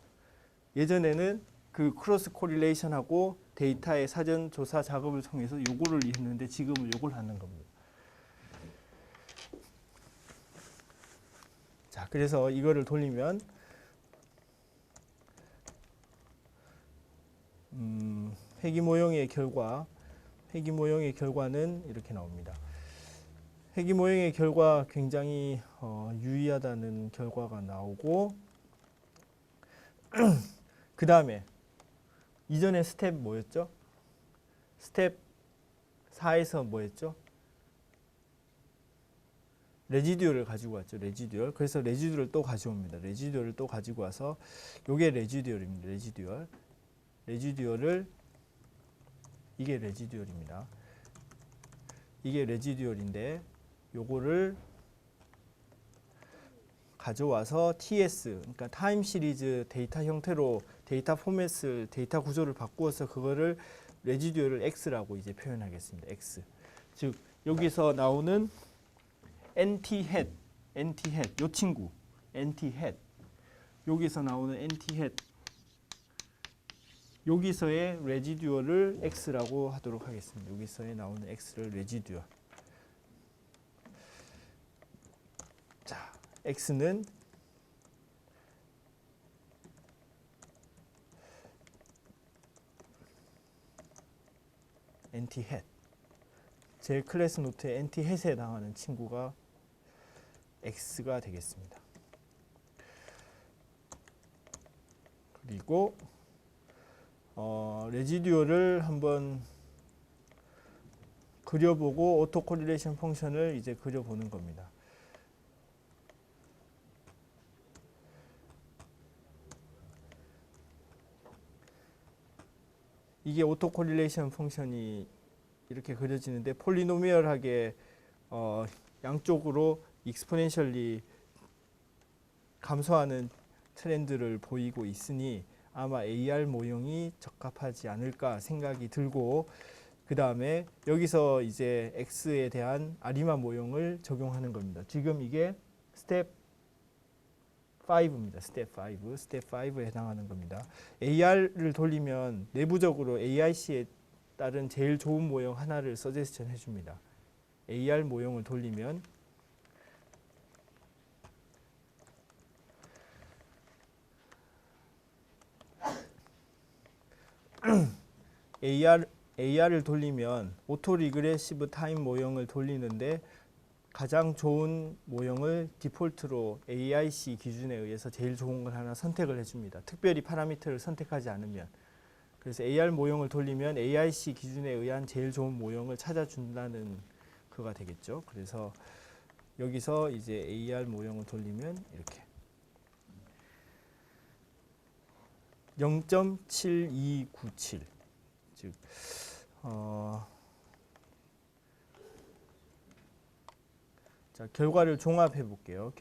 예전에는 그 크로스 코릴레이션하고 데이터의 사전 조사 작업을 통해서 요거를 했는데 지금은 요걸 하는 겁니다. 자, 그래서 이거를 돌리면 회귀 모형의 결과는 이렇게 나옵니다. 회귀 모형의 결과 굉장히 유의하다는 결과가 나오고 그 다음에 이전에 스텝 뭐였죠? 스텝 4에서 뭐였죠? 레지듀얼을 가지고 왔죠. 레지듀얼. 그래서 레지듀얼을 또 가져옵니다. 레지듀얼을 또 가지고 와서 요게 레지듀얼입니다. 레지듀얼을 이게 레지듀얼입니다. 이게 레지듀얼인데 요거를 가져와서 TS, 그러니까 타임 시리즈 데이터 형태로 데이터 포맷을 데이터 구조를 바꾸어서 그거를 레지듀얼을 X라고 이제 표현하겠습니다. X. 즉 여기서 나오는 NT 햇, 요 친구, NT 햇. 여기서 나오는 NT 햇. 여기서의 레지듀얼을 X라고 하도록 하겠습니다. 여기서에 나오는 X를 레지듀얼. 자, X는 NT 햇. 제 클래스 노트에 NT 햇에 해당하는 친구가 X가 되겠습니다. 그리고 레지듀얼을 한번 그려보고 오토 코릴레이션 펑션을 이제 그려보는 겁니다. 이게 오토 코릴레이션 펑션이 이렇게 그려지는데 폴리노미얼하게 양쪽으로 익스포넨셜리 감소하는 트렌드를 보이고 있으니 아마 AR 모형이 적합하지 않을까 생각이 들고 그 다음에 여기서 이제 X에 대한 아리마 모형을 적용하는 겁니다. 지금 이게 스텝 5입니다. 스텝 5에 해당하는 겁니다. AR을 돌리면 내부적으로 AIC에 따른 제일 좋은 모형 하나를 서제스션 해줍니다. AR 모형을 돌리면 AR을 돌리면 오토 리그레시브 타임 모형을 돌리는데 가장 좋은 모형을 디폴트로 AIC 기준에 의해서 제일 좋은 걸 하나 선택을 해줍니다. 특별히 파라미터를 선택하지 않으면. 그래서 AR 모형을 돌리면 AIC 기준에 의한 제일 좋은 모형을 찾아준다는 그가 되겠죠. 그래서 여기서 이제 AR 모형을 돌리면 이렇게 0.7297 즉 자, 결과를 종합해 볼게요.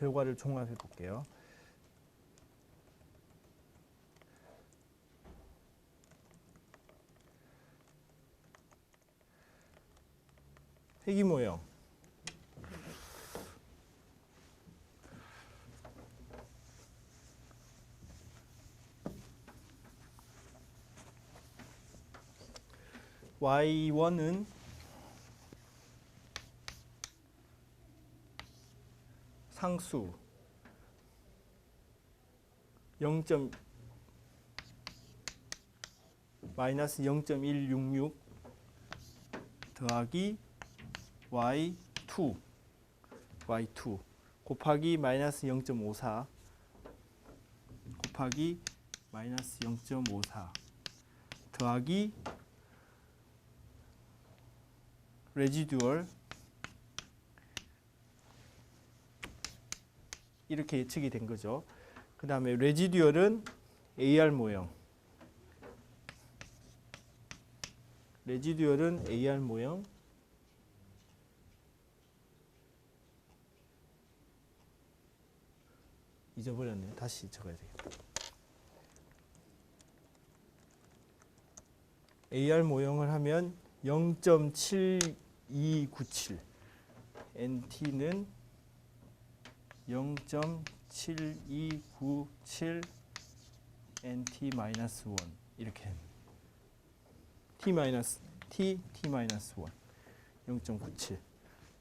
회귀 모형 Y1은 상수 0. 마이너스 0.166 더하기 Y2 곱하기 마이너스 0.54 곱하기 마이너스 0.54 더하기 레지듀얼 이렇게 예측이 된 거죠. 그 다음에 레지듀얼은 AR 모형 잊어버렸네요. 다시 적어야 되겠다. AR 모형을 하면 0.7297, NT는 0.7297 NT-1 이렇게 됩니다. T-1 0.97.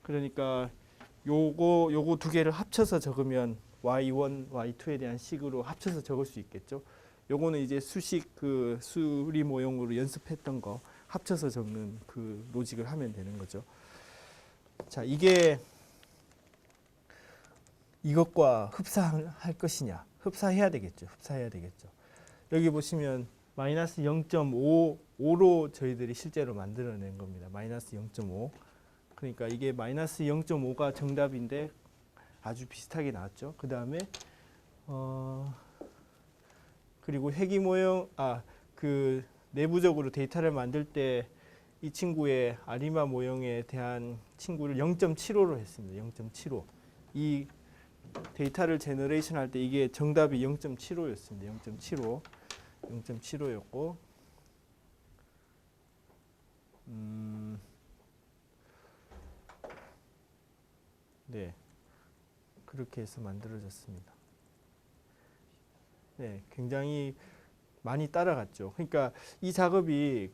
그러니까 요거 두 개를 합쳐서 적으면 y1, y2에 대한 식으로 합쳐서 적을 수 있겠죠. 요거는 이제 수식 그 수리 모형으로 연습했던 거 합쳐서 적는 그 로직을 하면 되는 거죠. 자, 이게 이것과 흡사할 것이냐? 흡사해야 되겠죠. 흡사해야 되겠죠. 여기 보시면 마이너스 0.55로 저희들이 실제로 만들어낸 겁니다. 마이너스 0.5. 그러니까 이게 마이너스 0.5가 정답인데 아주 비슷하게 나왔죠. 그 다음에 그리고 회귀 모형, 그 내부적으로 데이터를 만들 때 이 친구의 아리마 모형에 대한 친구를 0.75로 했습니다. 0.75. 이 데이터를 제너레이션 할 때 이게 정답이 0.75였습니다. 0.75. 0.75였고 네, 그렇게 해서 만들어졌습니다. 네, 굉장히 많이 따라갔죠. 그러니까 이 작업이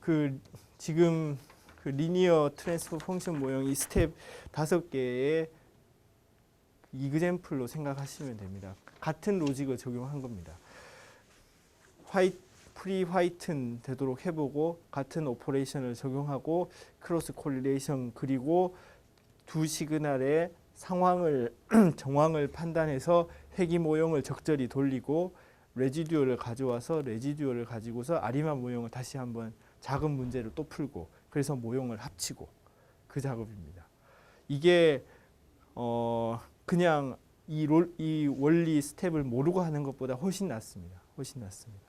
지금 그 리니어 트랜스포 펑션 모형 이 스텝 5개의 이그젬플로 생각하시면 됩니다. 같은 로직을 적용한 겁니다. 프리 화이튼 되도록 해보고 같은 오퍼레이션을 적용하고 크로스 콜리레이션 그리고 두 시그널의 상황을 정황을 판단해서 회귀 모형을 적절히 돌리고 레지듀얼을 가져와서 레지듀얼을 가지고서 아리마 모형을 다시 한번 작은 문제를 또 풀고 그래서 모형을 합치고 그 작업입니다. 이게 그냥 이 원리 스텝을 모르고 하는 것보다 훨씬 낫습니다. 훨씬 낫습니다.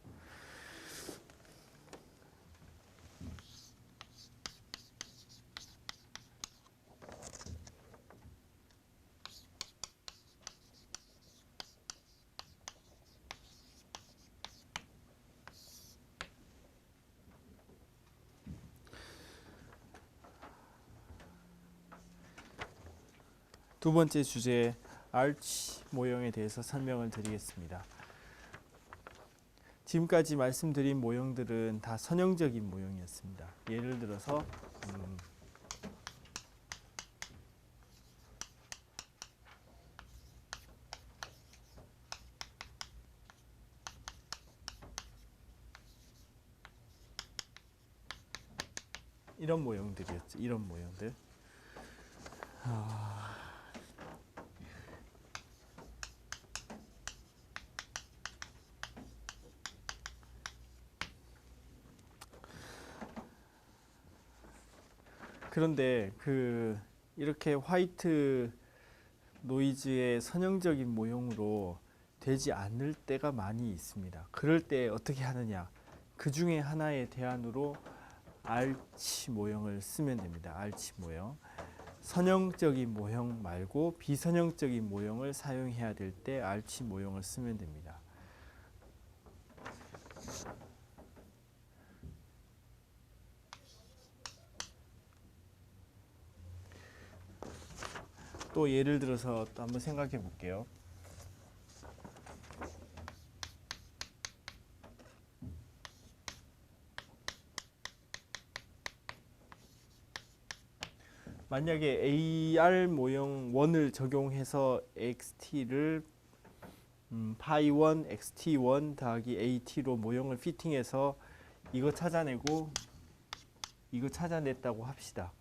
두 번째 주제 아치 모형에 대해서 설명을 드리겠습니다. 지금까지 말씀드린 모형들은 다 선형적인 모형이었습니다. 예를 들어서 이런 모형들이었죠. 이런 모형들. 그런데 이렇게 화이트 노이즈의 선형적인 모형으로 되지 않을 때가 많이 있습니다. 그럴 때 어떻게 하느냐? 그 중에 하나의 대안으로 알치 모형을 쓰면 됩니다. 알치 모형. 선형적인 모형 말고 비선형적인 모형을 사용해야 될 때 알치 모형을 쓰면 됩니다. 또 예를 들어서 또 한번 생각해 볼게요. 만약에 AR 모형 1을 적용해서 XT를 파이1 XT1 더하기 AT로 모형을 피팅해서 이거 찾아내고 이거 찾아냈다고 합시다.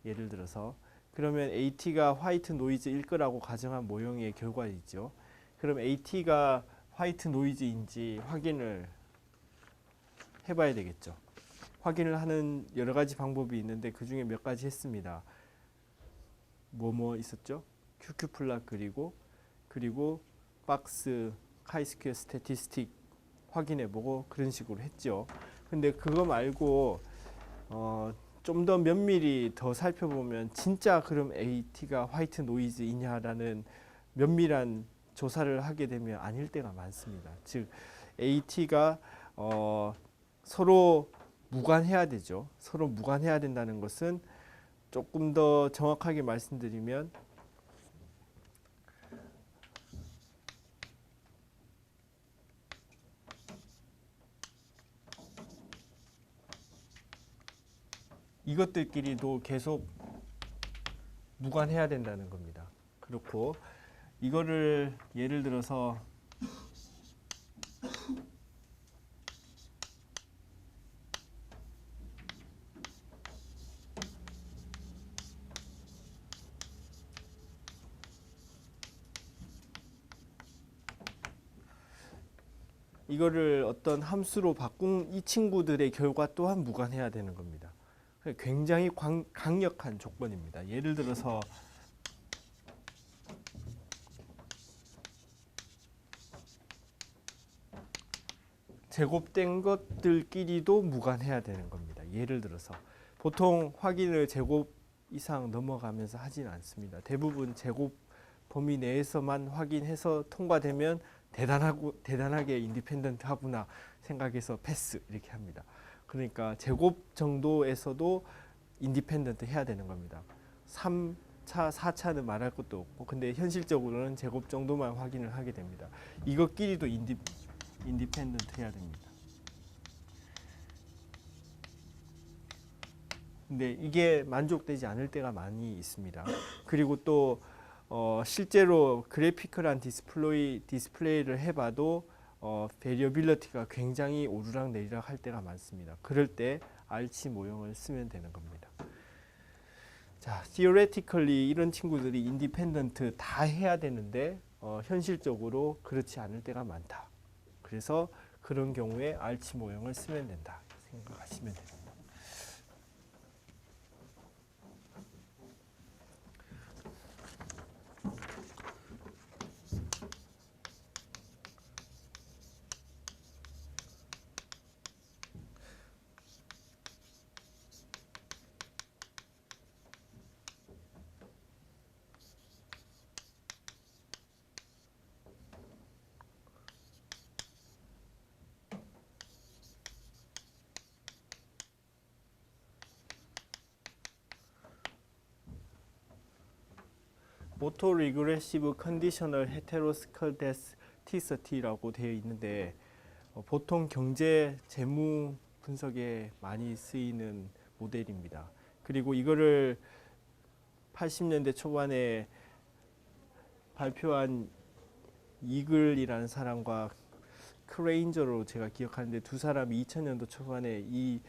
예를 들어서 그러면 AT가 화이트 노이즈일 거라고 가정한 모형의 결과이죠. 그럼 AT가 화이트 노이즈인지 확인을 해봐야 되겠죠. 확인을 하는 여러 가지 방법이 있는데 그 중에 몇 가지 했습니다. 뭐 있었죠? QQ 플랫 그리고 박스 카이스퀘어 스태티스틱 확인해보고 그런 식으로 했죠. 근데 그거 말고 좀 더 면밀히 더 살펴보면 진짜 그럼 AT가 화이트 노이즈이냐라는 면밀한 조사를 하게 되면 아닐 때가 많습니다. 즉 AT가 서로 무관해야 되죠. 서로 무관해야 된다는 것은 조금 더 정확하게 말씀드리면 이것들끼리도 계속 무관해야 된다는 겁니다. 그렇고 이거를 예를 들어서 이거를 어떤 함수로 바꾼 이 친구들의 결과 또한 무관해야 되는 겁니다. 굉장히 강력한 조건입니다. 예를 들어서 제곱된 것들끼리도 무관해야 되는 겁니다. 예를 들어서 보통 확인을 제곱 이상 넘어가면서 하진 않습니다. 대부분 제곱 범위 내에서만 확인해서 통과되면 대단하게 인디펜던트하구나 생각해서 패스 이렇게 합니다. 그러니까 제곱 정도에서도 인디펜던트 해야 되는 겁니다. 3차, 4차는 말할 것도 없고 근데 현실적으로는 제곱 정도만 확인을 하게 됩니다. 이것끼리도 인디펜던트 해야 됩니다. 근데 이게 만족되지 않을 때가 많이 있습니다. 그리고 또 실제로 그래피컬한 디스플레이를 해봐도 베리어빌리티가 굉장히 오르락 내리락 할 때가 많습니다. 그럴 때 알치 모형을 쓰면 되는 겁니다. 자, theoretically 이런 친구들이 인디펜던트 다 해야 되는데 현실적으로 그렇지 않을 때가 많다. 그래서 그런 경우에 알치 모형을 쓰면 된다 생각하시면 됩니다. 모토 리그레시브 컨디셔널 헤테로스컬데스티서티라고 되어 있는데 보통 경제 재무 분석에 많이 쓰이는 모델입니다. 그리고 이거를 80년대 초반에 발표한 이글이라는 사람과 크레인저로 제가 기억하는데 두 사람이 2000년도 초반에 이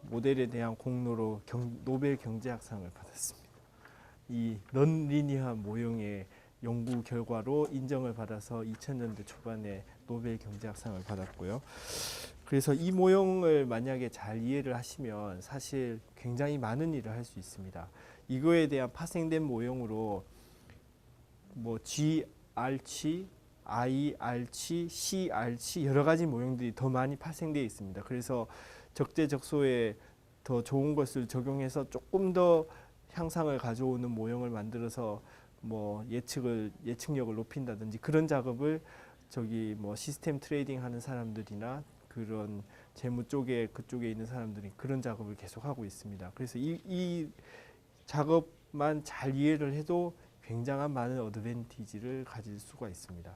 모델에 대한 공로로 노벨 경제학상을 받았습니다. 이 넌리니어한 모형의 연구 결과로 인정을 받아서 2000년대 초반에 노벨 경제학상을 받았고요. 그래서 이 모형을 만약에 잘 이해를 하시면 사실 굉장히 많은 일을 할 수 있습니다. 이거에 대한 파생된 모형으로 뭐 G-알치, I-알치, C-알치 여러 가지 모형들이 더 많이 파생되어 있습니다. 그래서 적재적소에 더 좋은 것을 적용해서 조금 더 향상을 가져오는 모형을 만들어서 뭐 예측력을 높인다든지 그런 작업을 뭐 시스템 트레이딩 하는 사람들이나 그런 재무 쪽에 그쪽에 있는 사람들이 그런 작업을 계속 하고 있습니다. 그래서 이 작업만 잘 이해를 해도 굉장한 많은 어드밴티지를 가질 수가 있습니다.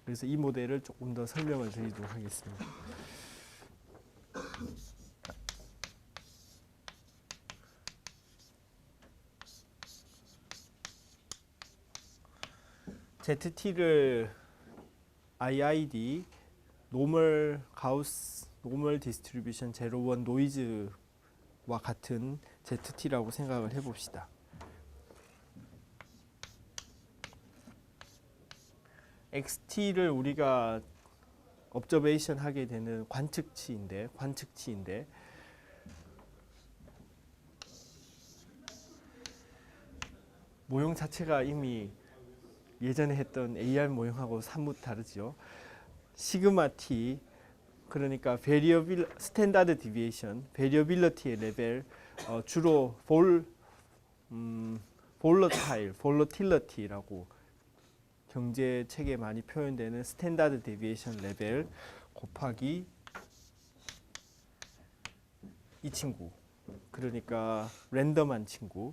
그래서 이 모델을 조금 더 설명을 드리도록 하겠습니다. ZT를 IID, 노멀 가우스, 노멀 디스트리뷰션 제로 원 노이즈와 같은 ZT라고 생각을 해봅시다. XT를 우리가 observation 하게 되는 관측치인데 모형 자체가 이미 예전에 했던 AR 모형하고 사뭇 다르죠. 시그마 T 그러니까 스탠다드 디비에이션, 베리어빌리티의 레벨 주로 볼러틸러티라고 경제 책에 많이 표현되는 스탠다드 디비에이션 레벨 곱하기 이 친구. 그러니까 랜덤한 친구.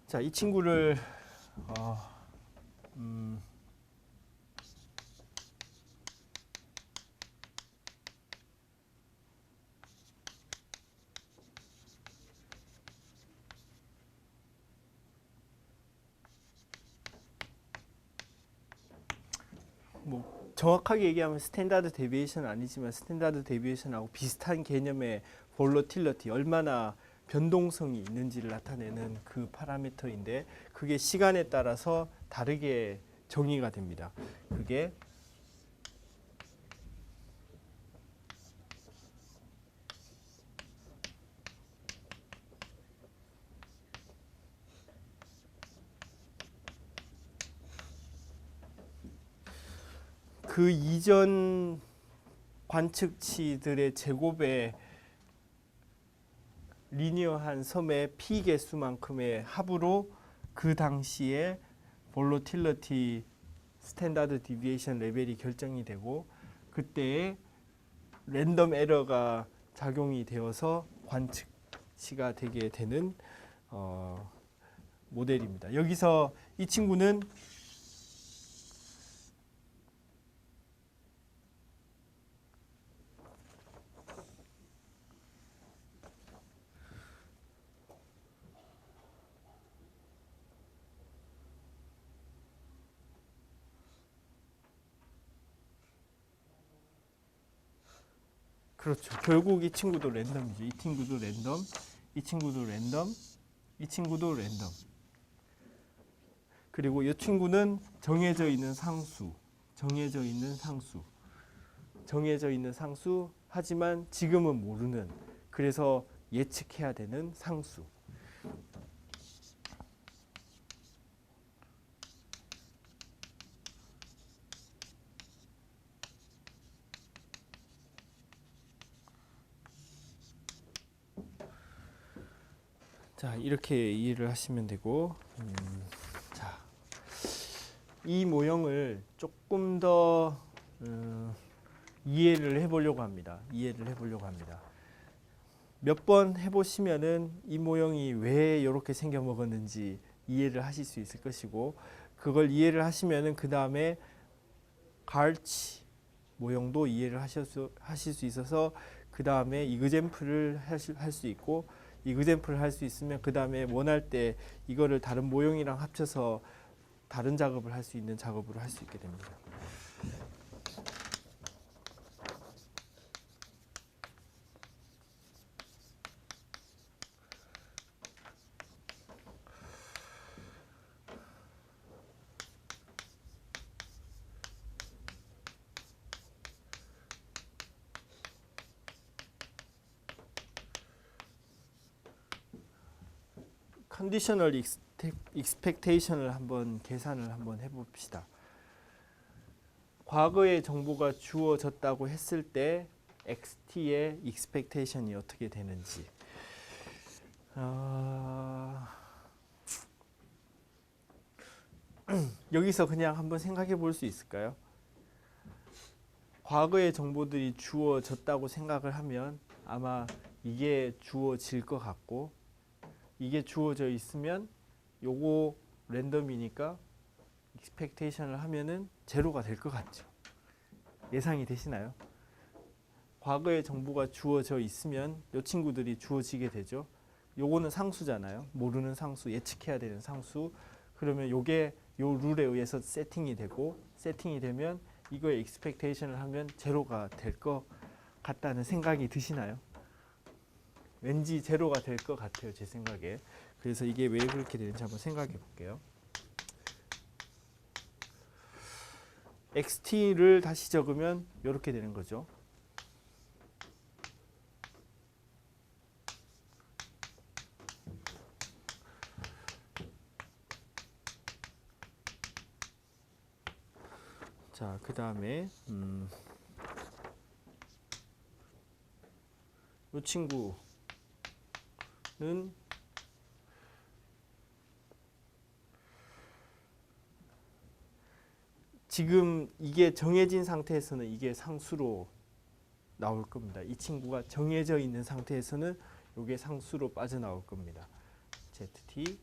자, 이 친구를 뭐 정확하게 얘기하면 스탠다드 데비에이션은 아니지만 스탠다드 데비에이션하고 비슷한 개념의 볼러틸러티, 얼마나 변동성이 있는지를 나타내는 그 파라미터인데 그게 시간에 따라서 다르게 정의가 됩니다. 그게 그 이전 관측치들의 제곱의 리니어한 섬의 p 개수만큼의 합으로 그 당시에 볼러틸러티 스탠다드 디비에이션 레벨이 결정이 되고 그때의 랜덤 에러가 작용이 되어서 관측치가 되게 되는 모델입니다. 여기서 이 친구는 그렇죠. 결국 이 친구도 랜덤이죠. 이 친구도 랜덤, 이 친구도 랜덤, 이 친구도 랜덤. 그리고 이 친구는 정해져 있는 상수, 정해져 있는 상수, 정해져 있는 상수, 하지만 지금은 모르는, 그래서 예측해야 되는 상수. 자, 이렇게 이해를 하시면 되고, 자, 이 모형을 조금 더 이해를 해보려고 합니다. 이해를 해보려고 합니다. 몇 번 해보시면은 이 모형이 왜 이렇게 생겨 먹었는지 이해를 하실 수 있을 것이고, 그걸 이해를 하시면은 그 다음에 갈치 모형도 이해를 하실 수 있어서 그 다음에 이그젠플을 할 수 있고, 이그젠플을 할 수 있으면 그 다음에 원할 때 이거를 다른 모형이랑 합쳐서 다른 작업을 할 수 있는 작업으로 할 수 있게 됩니다. 컨디셔널 익스펙테이션을 한번 계산을 한번 해봅시다. 과거의 정보가 주어졌다고 했을 때 XT의 익스펙테이션이 어떻게 되는지. 여기서 그냥 한번 생각해 볼 수 있을까요? 과거의 정보들이 주어졌다고 생각을 하면 아마 이게 주어질 것 같고, 이게 주어져 있으면 요거 랜덤이니까 익스펙테이션을 하면은 제로가 될 것 같죠. 예상이 되시나요? 과거의 정보가 주어져 있으면 요 친구들이 주어지게 되죠. 요거는 상수잖아요. 모르는 상수, 예측해야 되는 상수. 그러면 요게 요 룰에 의해서 세팅이 되고, 세팅이 되면 이거에 익스펙테이션을 하면 제로가 될 것 같다는 생각이 드시나요? 왠지 제로가 될 것 같아요, 제 생각에. 그래서 이게 왜 그렇게 되는지 한번 생각해 볼게요. XT를 다시 적으면 이렇게 되는 거죠. 자, 그 다음에 이 친구는 지금 이게 정해진 상태에서는 이게 상수로 나올 겁니다. 이 친구가 정해져 있는 상태에서는 이게 상수로 빠져나올 겁니다. ZT.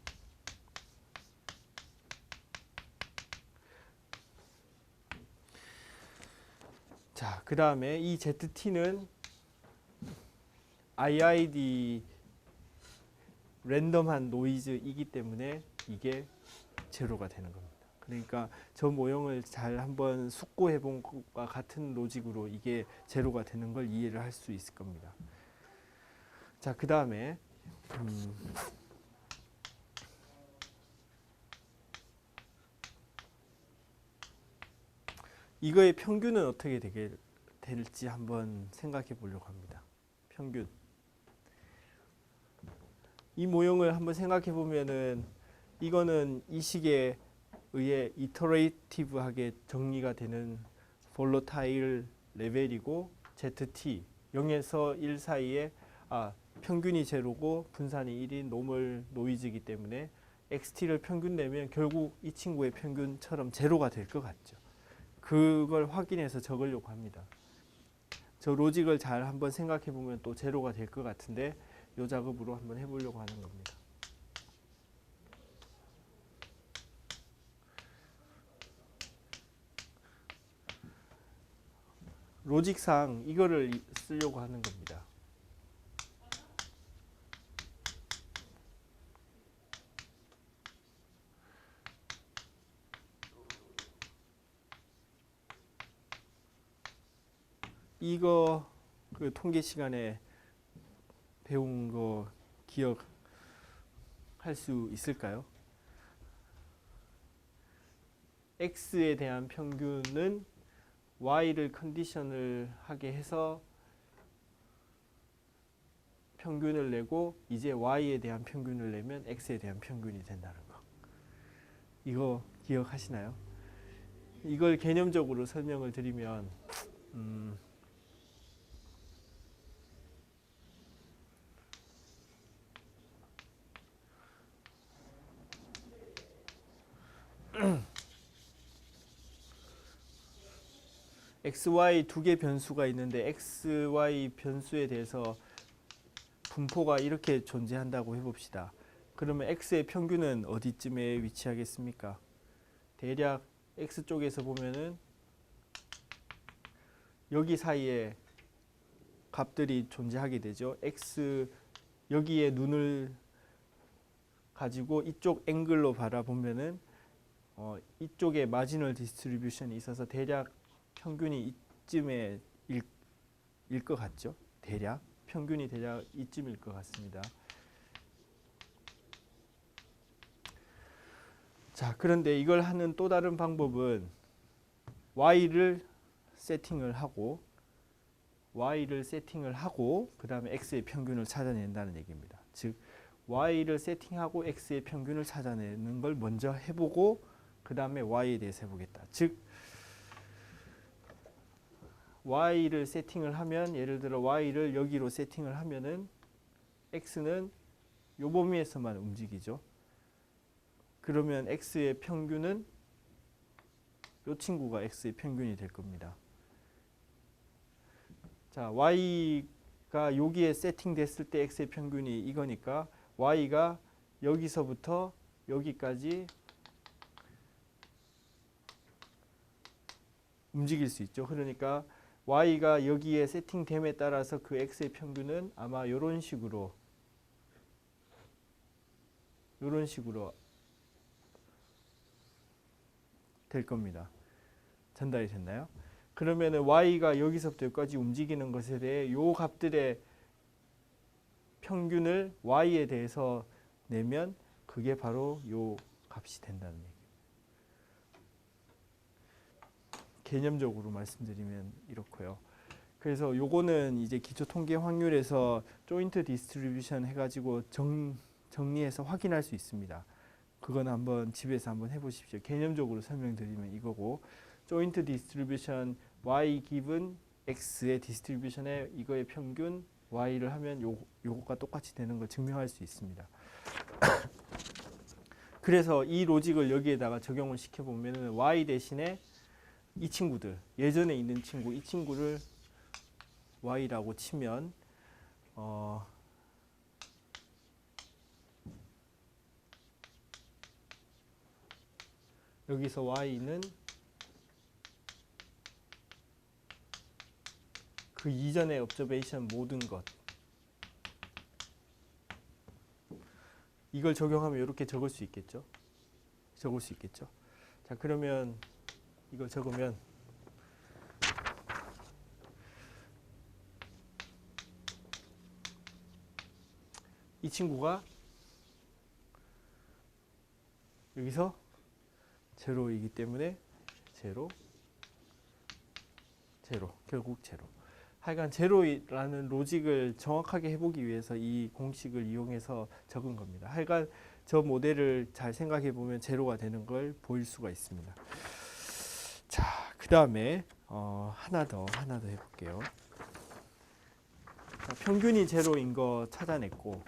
자, 그 다음에 이 ZT는 IID 랜덤한 노이즈이기 때문에 이게 제로가 되는 겁니다. 그러니까 저 모형을 잘 한번 숙고해 본 것과 같은 로직으로 이게 제로가 되는 걸 이해를 할 수 있을 겁니다. 자, 그 다음에 이거의 평균은 어떻게 될지 한번 생각해 보려고 합니다. 평균. 이 모형을 한번 생각해 보면은 이거는 이 식에 의해 이터레이티브하게 정리가 되는 볼로타일 레벨이고 ZT 0에서 1 사이에 평균이 제로고 분산이 1인 노멀 노이즈이기 때문에 XT를 평균 내면 결국 이 친구의 평균처럼 제로가 될 것 같죠. 그걸 확인해서 적으려고 합니다. 저 로직을 잘 한번 생각해 보면 또 제로가 될 것 같은데 이 작업으로 한번 해보려고 하는 겁니다. 로직상 이거를 쓰려고 하는 겁니다. 이거 그 통계 시간에 배운 거 기억할 수 있을까요? X에 대한 평균은 Y를 컨디션을 하게 해서 평균을 내고 이제 Y에 대한 평균을 내면 X에 대한 평균이 된다는 거. 이거 기억하시나요? 이걸 개념적으로 설명을 드리면 XY 두 개 변수가 있는데 XY 변수에 대해서 분포가 이렇게 존재한다고 해봅시다. 그러면 X의 평균은 어디쯤에 위치하겠습니까? 대략 X 쪽에서 보면은 여기 사이에 값들이 존재하게 되죠. X 여기에 눈을 가지고 이쪽 앵글로 바라보면은 이쪽에 마지널 디스트리뷰션이 있어서 대략 평균이 이쯤에 일 것 같죠. 대략 평균이 대략 이쯤일 것 같습니다. 자, 그런데 이걸 하는 또 다른 방법은 Y를 세팅을 하고 그 다음에 X의 평균을 찾아낸다는 얘기입니다. 즉 Y를 세팅하고 X의 평균을 찾아내는 걸 먼저 해보고 그 다음에 Y에 대해서 해보겠다. 즉 Y를 세팅을 하면 예를 들어 Y를 여기로 세팅을 하면은 X는 요 범위에서만 움직이죠. 그러면 X의 평균은 요 친구가 X의 평균이 될 겁니다. 자, Y가 여기에 세팅됐을 때 X의 평균이 이거니까 Y가 여기서부터 여기까지 움직일 수 있죠. 그러니까 Y가 여기에 세팅됨에 따라서 그 X의 평균은 아마 이런 식으로 될 겁니다. 전달이 됐나요? 그러면은 Y가 여기서부터 여기까지 움직이는 것에 대해 요 값들의 평균을 Y에 대해서 내면 그게 바로 요 값이 된다는 얘기예요. 개념적으로 말씀드리면 이렇고요. 그래서 요거는 이제 기초 통계 확률에서 조인트 디스트리뷰션 해가지고 정리해서 확인할 수 있습니다. 그건 한번 집에서 한번 해보십시오. 개념적으로 설명드리면 이거고 조인트 디스트리뷰션 y 기분 x의 디스트리뷰션에 이거의 평균 y를 하면 요것과 똑같이 되는 걸 증명할 수 있습니다. 그래서 이 로직을 여기에다가 적용을 시켜보면 y 대신에 이 친구들, 예전에 있는 친구, 이 친구를 y라고 치면 여기서 y는 그 이전의 observation 모든 것, 이걸 적용하면 이렇게 적을 수 있겠죠. 자, 그러면 이걸 적으면 이 친구가 여기서 제로이기 때문에 제로, 결국 제로. 하여간 제로라는 로직을 정확하게 해보기 위해서 이 공식을 이용해서 적은 겁니다. 하여간 저 모델을 잘 생각해 보면 제로가 되는 걸 보일 수가 있습니다. 자, 그 다음에 하나 더 해볼게요. 자, 평균이 제로인 거 찾아냈고,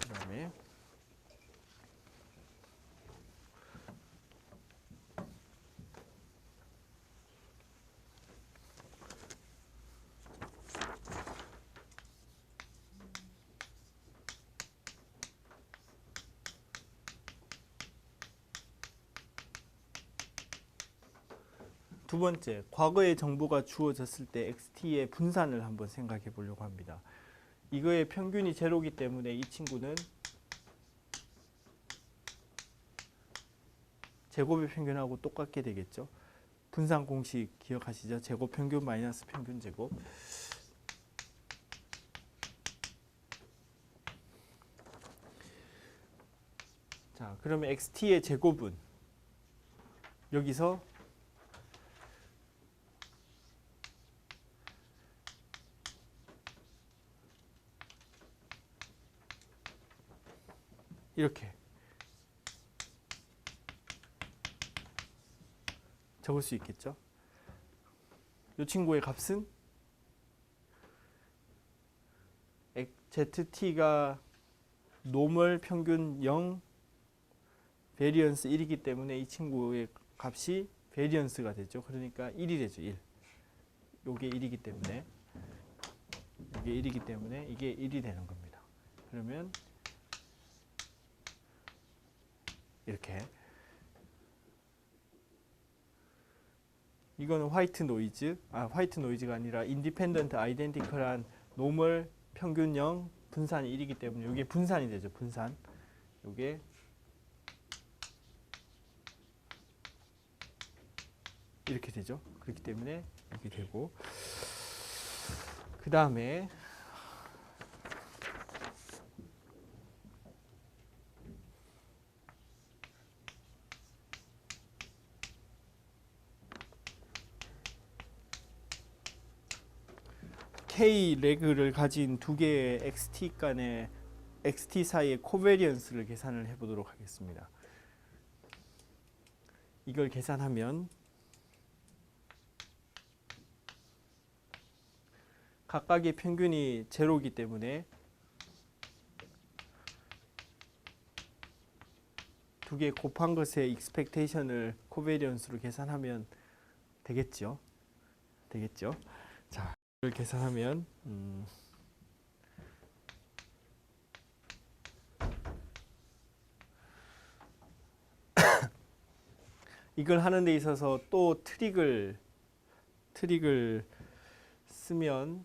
그 다음에 두 번째, 과거의 정보가 주어졌을 때 xt의 분산을 한번 생각해 보려고 합니다. 이거의 평균이 제로이기 때문에 이 친구는 제곱의 평균하고 똑같게 되겠죠. 분산 공식 기억하시죠? 제곱 평균 마이너스 평균 제곱. 자, 그러면 xt의 제곱은 여기서 이렇게 적을 수 있겠죠. 이 친구의 값은 zt가 노멀 평균 0, 베리언스 1이기 때문에 이 친구의 값이 베리언스가 되죠. 그러니까 1이 되죠. 1. 요게 1이기 때문에 이게 1이 되는 겁니다. 그러면 이렇게 이거는 화이트 노이즈가 아니라 인디펜던트 아이덴티컬한 노멀 평균 0 분산이 1이기 때문에 이게 분산이 되죠. 분산. 이게 이렇게 되죠. 그렇기 때문에 이렇게 되고, 그 다음에 K 레그를 가진 두 개의 XT 사이의 코베리언스를 계산을 해보도록 하겠습니다. 이걸 계산하면 각각의 평균이 제로이기 때문에 두 개 곱한 것의 익스펙테이션을 코베리언스로 계산하면 되겠죠. 자, 이걸 계산하면 이걸 하는 데 있어서 또 트릭을 쓰면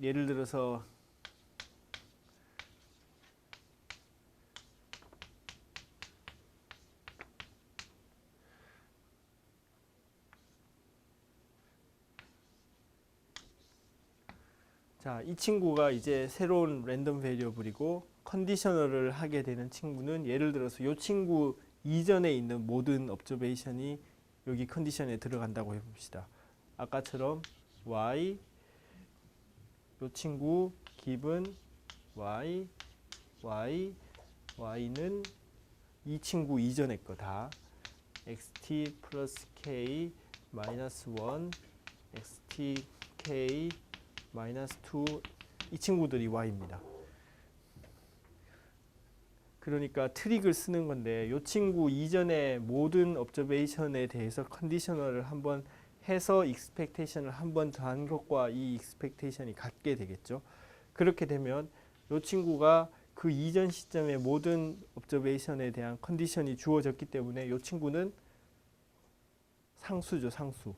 예를 들어서 자, 이 친구가 이제 새로운 랜덤 베리어블이고 컨디셔널을 하게 되는 친구는 예를 들어서 이 친구 이전에 있는 모든 observation이 여기 컨디션에 들어간다고 해봅시다. 아까처럼 y 이 친구 given y는 이 친구 이전의 거 다 xt 플러스 k 마이너스 1 xtk 마이너스 2 이 친구들이 y입니다. 그러니까 트릭을 쓰는 건데 이 친구 이전에 모든 observation에 대해서 컨디셔널을 한번 해서 expectation을 한번 더한 것과 이 expectation이 같게 되겠죠. 그렇게 되면 이 친구가 그 이전 시점의 모든 observation에 대한 컨디션이 주어졌기 때문에 이 친구는 상수죠, 상수.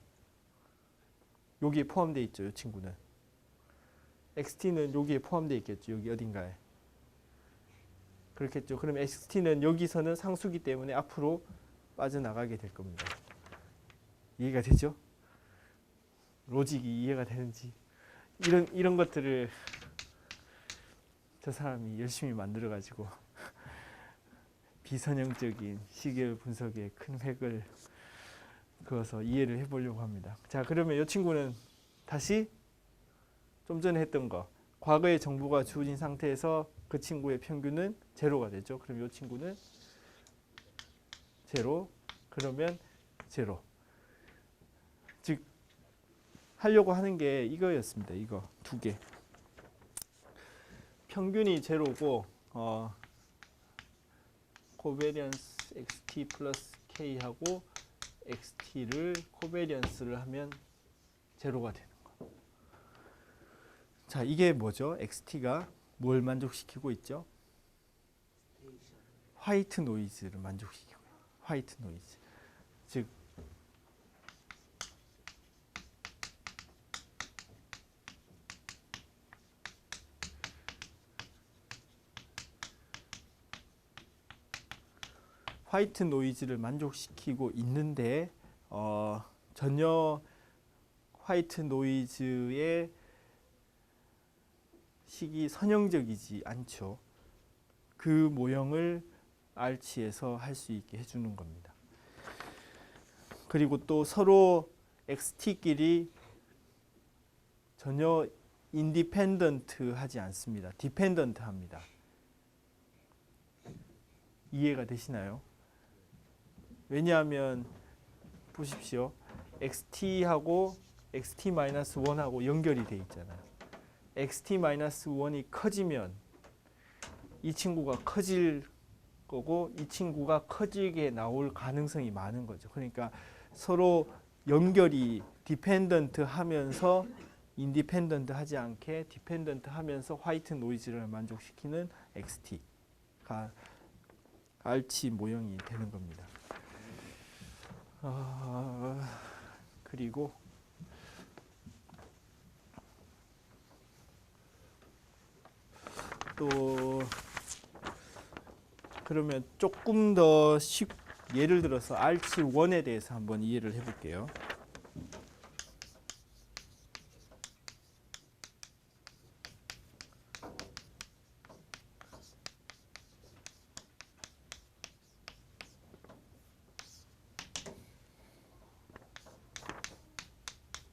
여기에 포함되어 있죠, 이 친구는. xt는 여기에 포함되어 있겠죠, 여기 어딘가에. 그렇겠죠. 그럼 xt는 여기서는 상수기 때문에 앞으로 빠져나가게 될 겁니다. 이해가 되죠? 로직이 이해가 되는지. 이런 것들을 저 사람이 열심히 만들어가지고 비선형적인 시계열 분석에 큰 획을 그어서 이해를 해보려고 합니다. 자, 그러면 이 친구는 다시 좀 전에 했던 거, 과거의 정보가 주어진 상태에서 그 친구의 평균은 제로가 되죠. 그럼 이 친구는 제로, 그러면 제로. 즉 하려고 하는 게 이거였습니다. 이거 두 개. 평균이 제로고 코베리언스 xt 플러스 k하고 xt를 코베리언스를 하면 제로가 되는 거. 자, 이게 뭐죠? xt가 뭘 만족시키고 있죠? 화이트 노이즈를 만족시키고 있어요. 화이트 노이즈. 즉 화이트 노이즈를 만족시키고 있는데 전혀 화이트 노이즈의 식이 선형적이지 않죠. 그 모형을 알치에서 할 수 있게 해주는 겁니다. 그리고 또 서로 XT끼리 전혀 인디펜던트 하지 않습니다. 디펜던트 합니다. 이해가 되시나요? 왜냐하면 보십시오. XT하고 XT-1하고 연결이 되어 있잖아요. XT-1이 커지면 이 친구가 커질 거고 이 친구가 커지게 나올 가능성이 많은 거죠. 그러니까 서로 연결이 디펜던트 하면서 인디펜던트 하지 않게 디펜던트 하면서 화이트 노이즈를 만족시키는 XT가 알치 모형이 되는 겁니다. 그리고 또 그러면 조금 더 예를 들어서 알치1에 대해서 한번 이해를 해볼게요.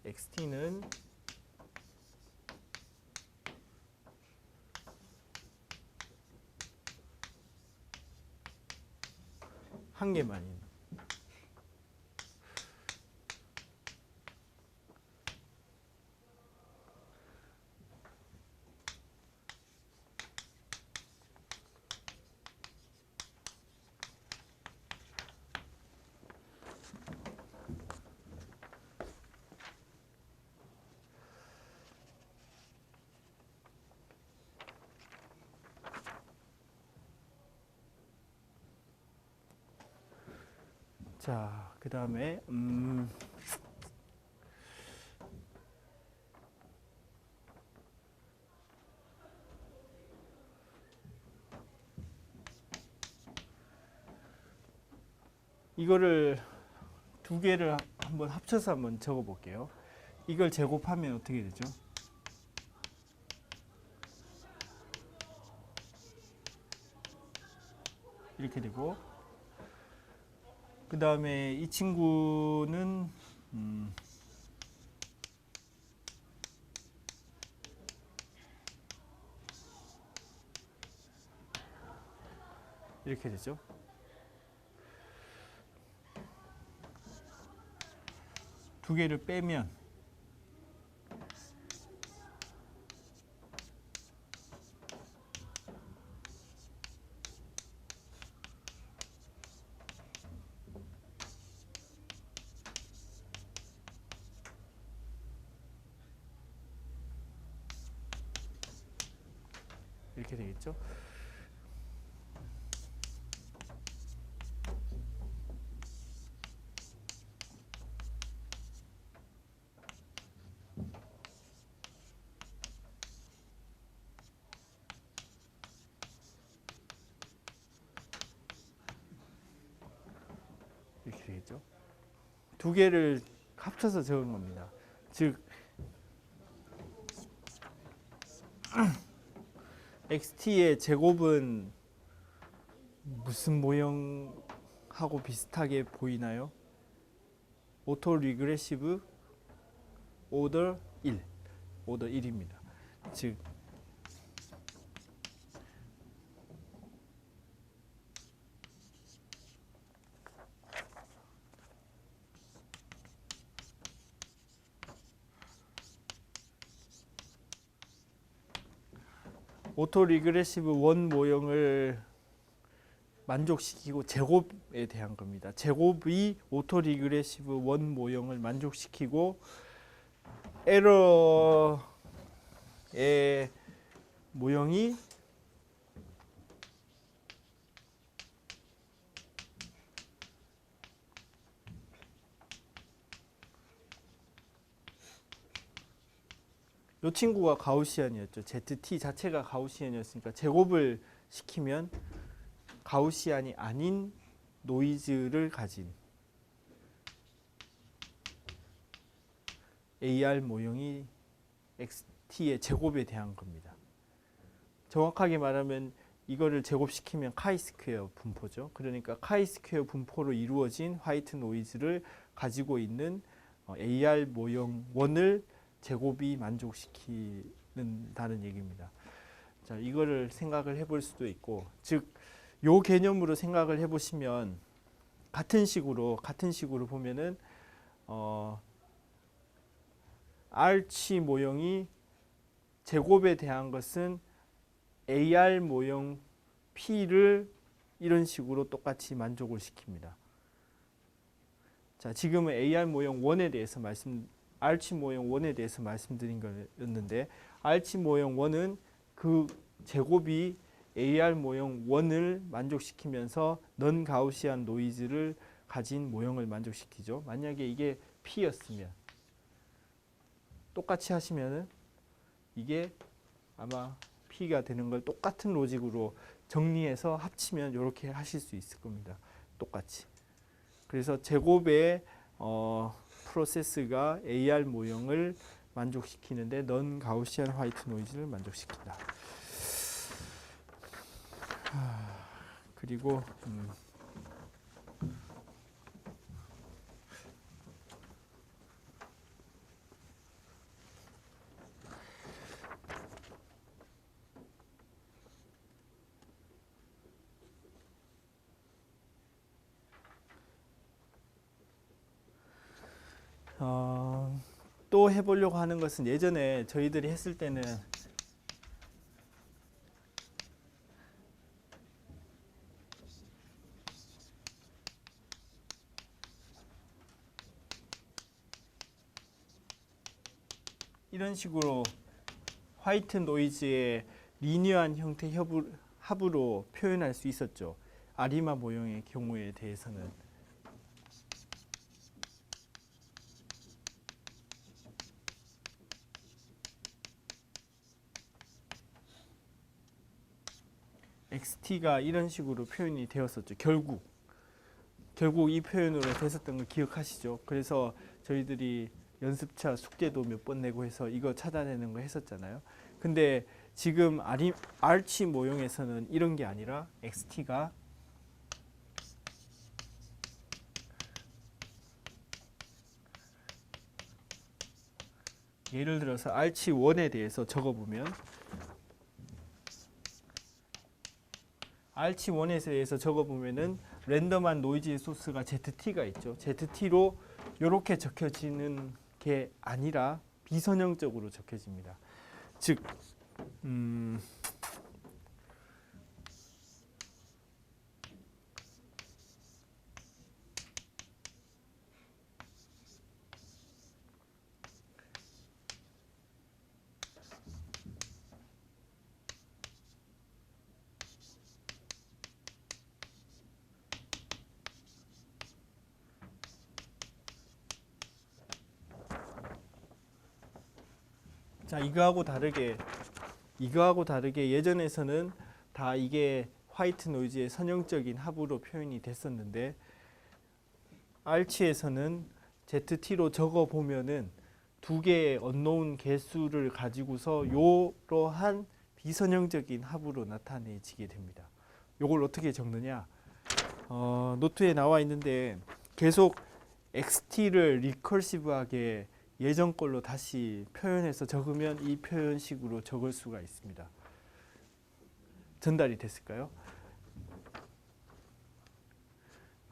XT는 한 개만인 자, 그 다음에 이거를 두 개를 한번 합쳐서 한번 적어 볼게요. 이걸 제곱하면 어떻게 되죠? 이렇게 되고 그 다음에 이 친구는 이렇게 되죠. 두 개를 빼면 이렇게 되겠죠. 이렇게 되겠죠. 두 개를 합쳐서 적은 겁니다. 즉 xt의 제곱은 무슨 모형하고 비슷하게 보이나요? 오토 리그레시브 오더 1, 오더 1입니다. 즉 오토 리그레시브 원 모형을 만족시키고 제곱에 대한 겁니다. 제곱이 오토 리그레시브 원 모형을 만족시키고 에러의 모형이 이 친구가 가우시안이었죠. ZT 자체가 가우시안이었으니까 제곱을 시키면 가우시안이 아닌 노이즈를 가진 AR 모형이 XT의 제곱에 대한 겁니다. 정확하게 말하면 이거를 제곱시키면 카이스퀘어 분포죠. 그러니까 카이스퀘어 분포로 이루어진 화이트 노이즈를 가지고 있는 AR 모형 원을 제곱이 만족시키는다는 얘기입니다. 자, 이거를 생각을 해볼 수도 있고, 즉, 요 개념으로 생각을 해보시면 같은 식으로 보면은 아치 모형이 제곱에 대한 것은 AR 모형 P를 이런 식으로 똑같이 만족을 시킵니다. 자, 지금은 AR 모형 1에 대해서 알치 모형 1에 대해서 말씀드린 거였는데, 알치 모형 1은 그 제곱이 AR 모형 1을 만족시키면서 넌 가우시안 노이즈를 가진 모형을 만족시키죠. 만약에 이게 P였으면 똑같이 하시면은 이게 아마 P가 되는 걸 똑같은 로직으로 정리해서 합치면 이렇게 하실 수 있을 겁니다. 똑같이. 그래서 제곱의 프로세스가 AR 모형을 만족시키는데 넌 가우시안 화이트 노이즈를 만족시킨다. 그리고 또 해보려고 하는 것은 예전에 저희들이 했을 때는 이런 식으로 화이트 노이즈의 리니어한 형태 합으로 표현할 수 있었죠. 아리마 모형의 경우에 대해서는. XT가 이런 식으로 표현이 되었었죠. 결국 이 표현으로 됐었던 걸 기억하시죠? 그래서 저희들이 연습차 숙제도 몇 번 내고 해서 이거 찾아내는 거 했었잖아요. 근데 지금 아치 모형에서는 이런 게 아니라 XT가 예를 들어서 아치 1에 대해서 적어보면 아치 1에 대해서 적어보면은 랜덤한 노이즈 소스가 ZT가 있죠. ZT로 이렇게 적혀지는 게 아니라 비선형적으로 적혀집니다. 즉, 자, 이거하고 다르게 예전에서는 다 이게 화이트 노이즈의 선형적인 합으로 표현이 됐었는데 알치에서는 ZT로 적어 보면은 두 개의 언노운 개수를 가지고서 이러한 비선형적인 합으로 나타내지게 됩니다. 이걸 어떻게 적느냐? 노트에 나와 있는데 계속 XT를 리커시브하게 예전 걸로 다시 표현해서 적으면 이 표현식으로 적을 수가 있습니다. 전달이 됐을까요?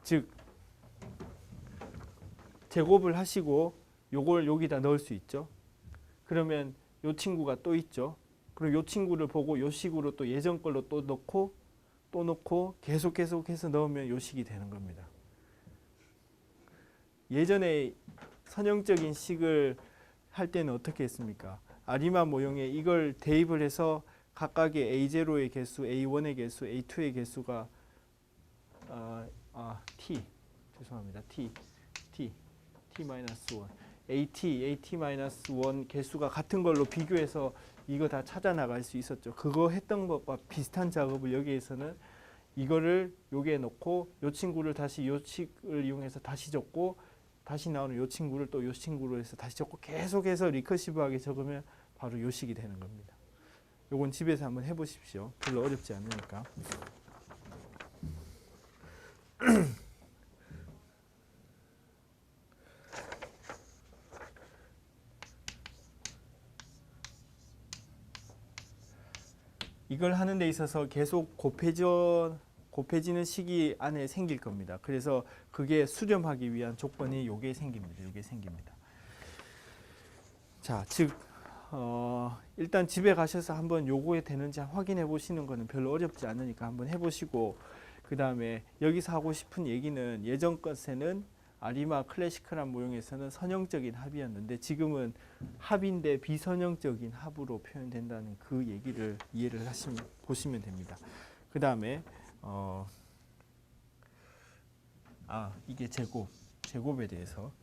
즉 제곱을 하시고 요걸 여기다 넣을 수 있죠. 그러면 요 친구가 또 있죠. 그럼 요 친구를 보고 요 식으로 또 예전 걸로 또 넣고 또 넣고 계속해서 넣으면 요 식이 되는 겁니다. 예전에 선형적인 식을 할 때는 어떻게 했습니까? 아리마 모형에 이걸 대입을 해서 각각의 A0의 개수, A1의 개수, A2의 개수가 T-1 AT-1 개수가 같은 걸로 비교해서 이거 다 찾아 나갈 수 있었죠. 그거 했던 것과 비슷한 작업을 여기에서는 이거를 여기에 넣고 요 친구를 다시 요 식을 이용해서 다시 적고 다시 나오는 요 친구를 또 요 친구로 해서 다시 적고 계속해서 리커시브하게 적으면 바로 요 식이 되는 겁니다. 요건 집에서 한번 해보십시오. 별로 어렵지 않으니까. 이걸 하는 데 있어서 계속 곱해지는 식이 안에 생길 겁니다. 그래서 그게 수렴하기 위한 조건이 요게 생깁니다. 자, 즉 일단 집에 가셔서 한번 요거에 되는지 확인해 보시는 거는 별로 어렵지 않으니까 한번 해보시고 그 다음에 여기서 하고 싶은 얘기는 예전 것에는 아리마 클래시컬한 모형에서는 선형적인 합이었는데 지금은 합인데 비선형적인 합으로 표현된다는 그 얘기를 이해를 보시면 됩니다. 그 다음에 이게 제곱에 대해서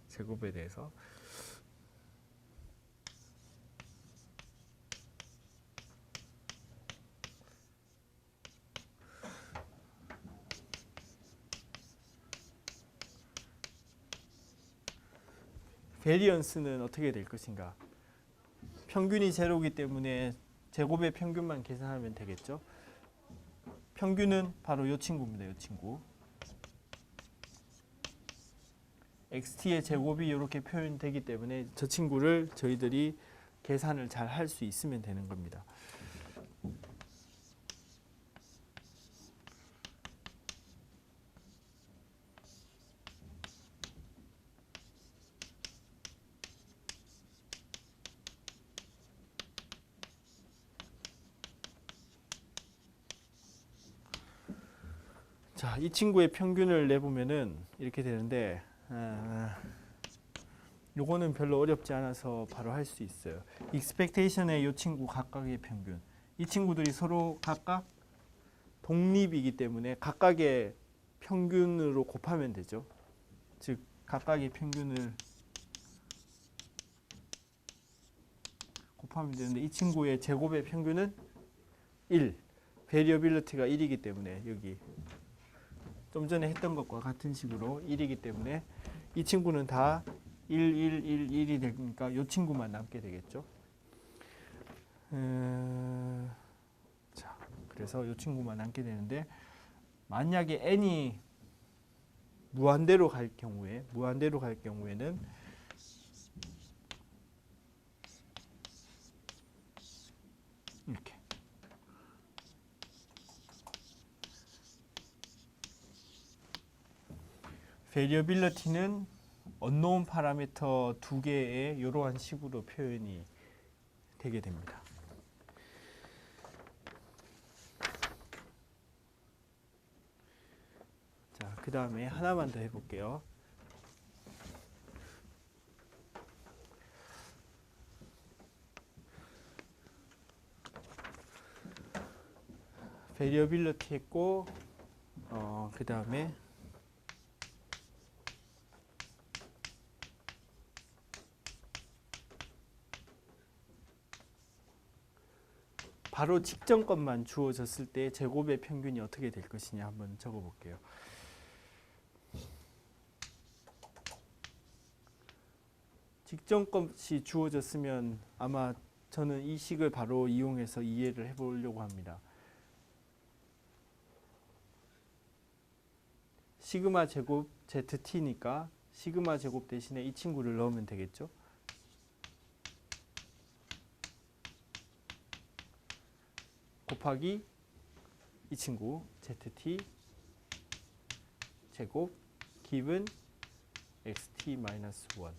베리언스는 어떻게 될 것인가? 평균이 제로이기 때문에 제곱의 평균만 계산하면 되겠죠. 평균은 바로 이 친구입니다. 이 친구. XT의 제곱이 이렇게 표현되기 때문에 저 친구를 저희들이 계산을 잘 할 수 있으면 되는 겁니다. 자, 이 친구의 평균을 내보면은 이렇게 되는데 요거는 별로 어렵지 않아서 바로 할 수 있어요. expectation의 이 친구 각각의 평균. 이 친구들이 서로 각각 독립이기 때문에 각각의 평균으로 곱하면 되죠. 즉 각각의 평균을 곱하면 되는데 이 친구의 제곱의 평균은 1. 베리어빌리티가 1이기 때문에 여기 좀 전에 했던 것과 같은 식으로 1이기 때문에 이 친구는 다 1, 1, 1, 1이 되니까 이 친구만 남게 되겠죠. 자, 그래서 이 친구만 남게 되는데 만약에 n이 무한대로 갈 경우에는 이렇게 베리어빌리티는 언노운 파라미터 두 개의 이러한 식으로 표현이 되게 됩니다. 자, 그 다음에 하나만 더 해볼게요. 베리어빌리티 했고 그 다음에 바로 직전 것만 주어졌을 때 제곱의 평균이 어떻게 될 것이냐 한번 적어 볼게요. 직전 것이 주어졌으면 아마 저는 이 식을 바로 이용해서 이해를 해보려고 합니다. 시그마 제곱 ZT니까 시그마 제곱 대신에 이 친구를 넣으면 되겠죠. 곱하기 이 친구 ZT 제곱 기분 XT-1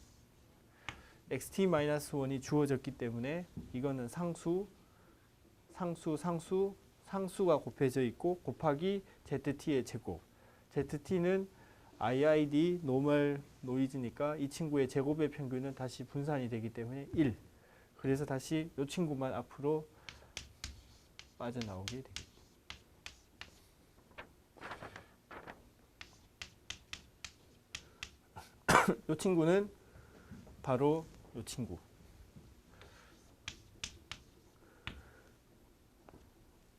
XT-1이 주어졌기 때문에 이거는 상수가 곱해져 있고 곱하기 ZT의 제곱. ZT는 IID 노멀 노이즈니까 이 친구의 제곱의 평균은 다시 분산이 되기 때문에 1. 그래서 다시 이 친구만 앞으로 빠져나오게 되겠죠. 이 친구는 바로 이 친구.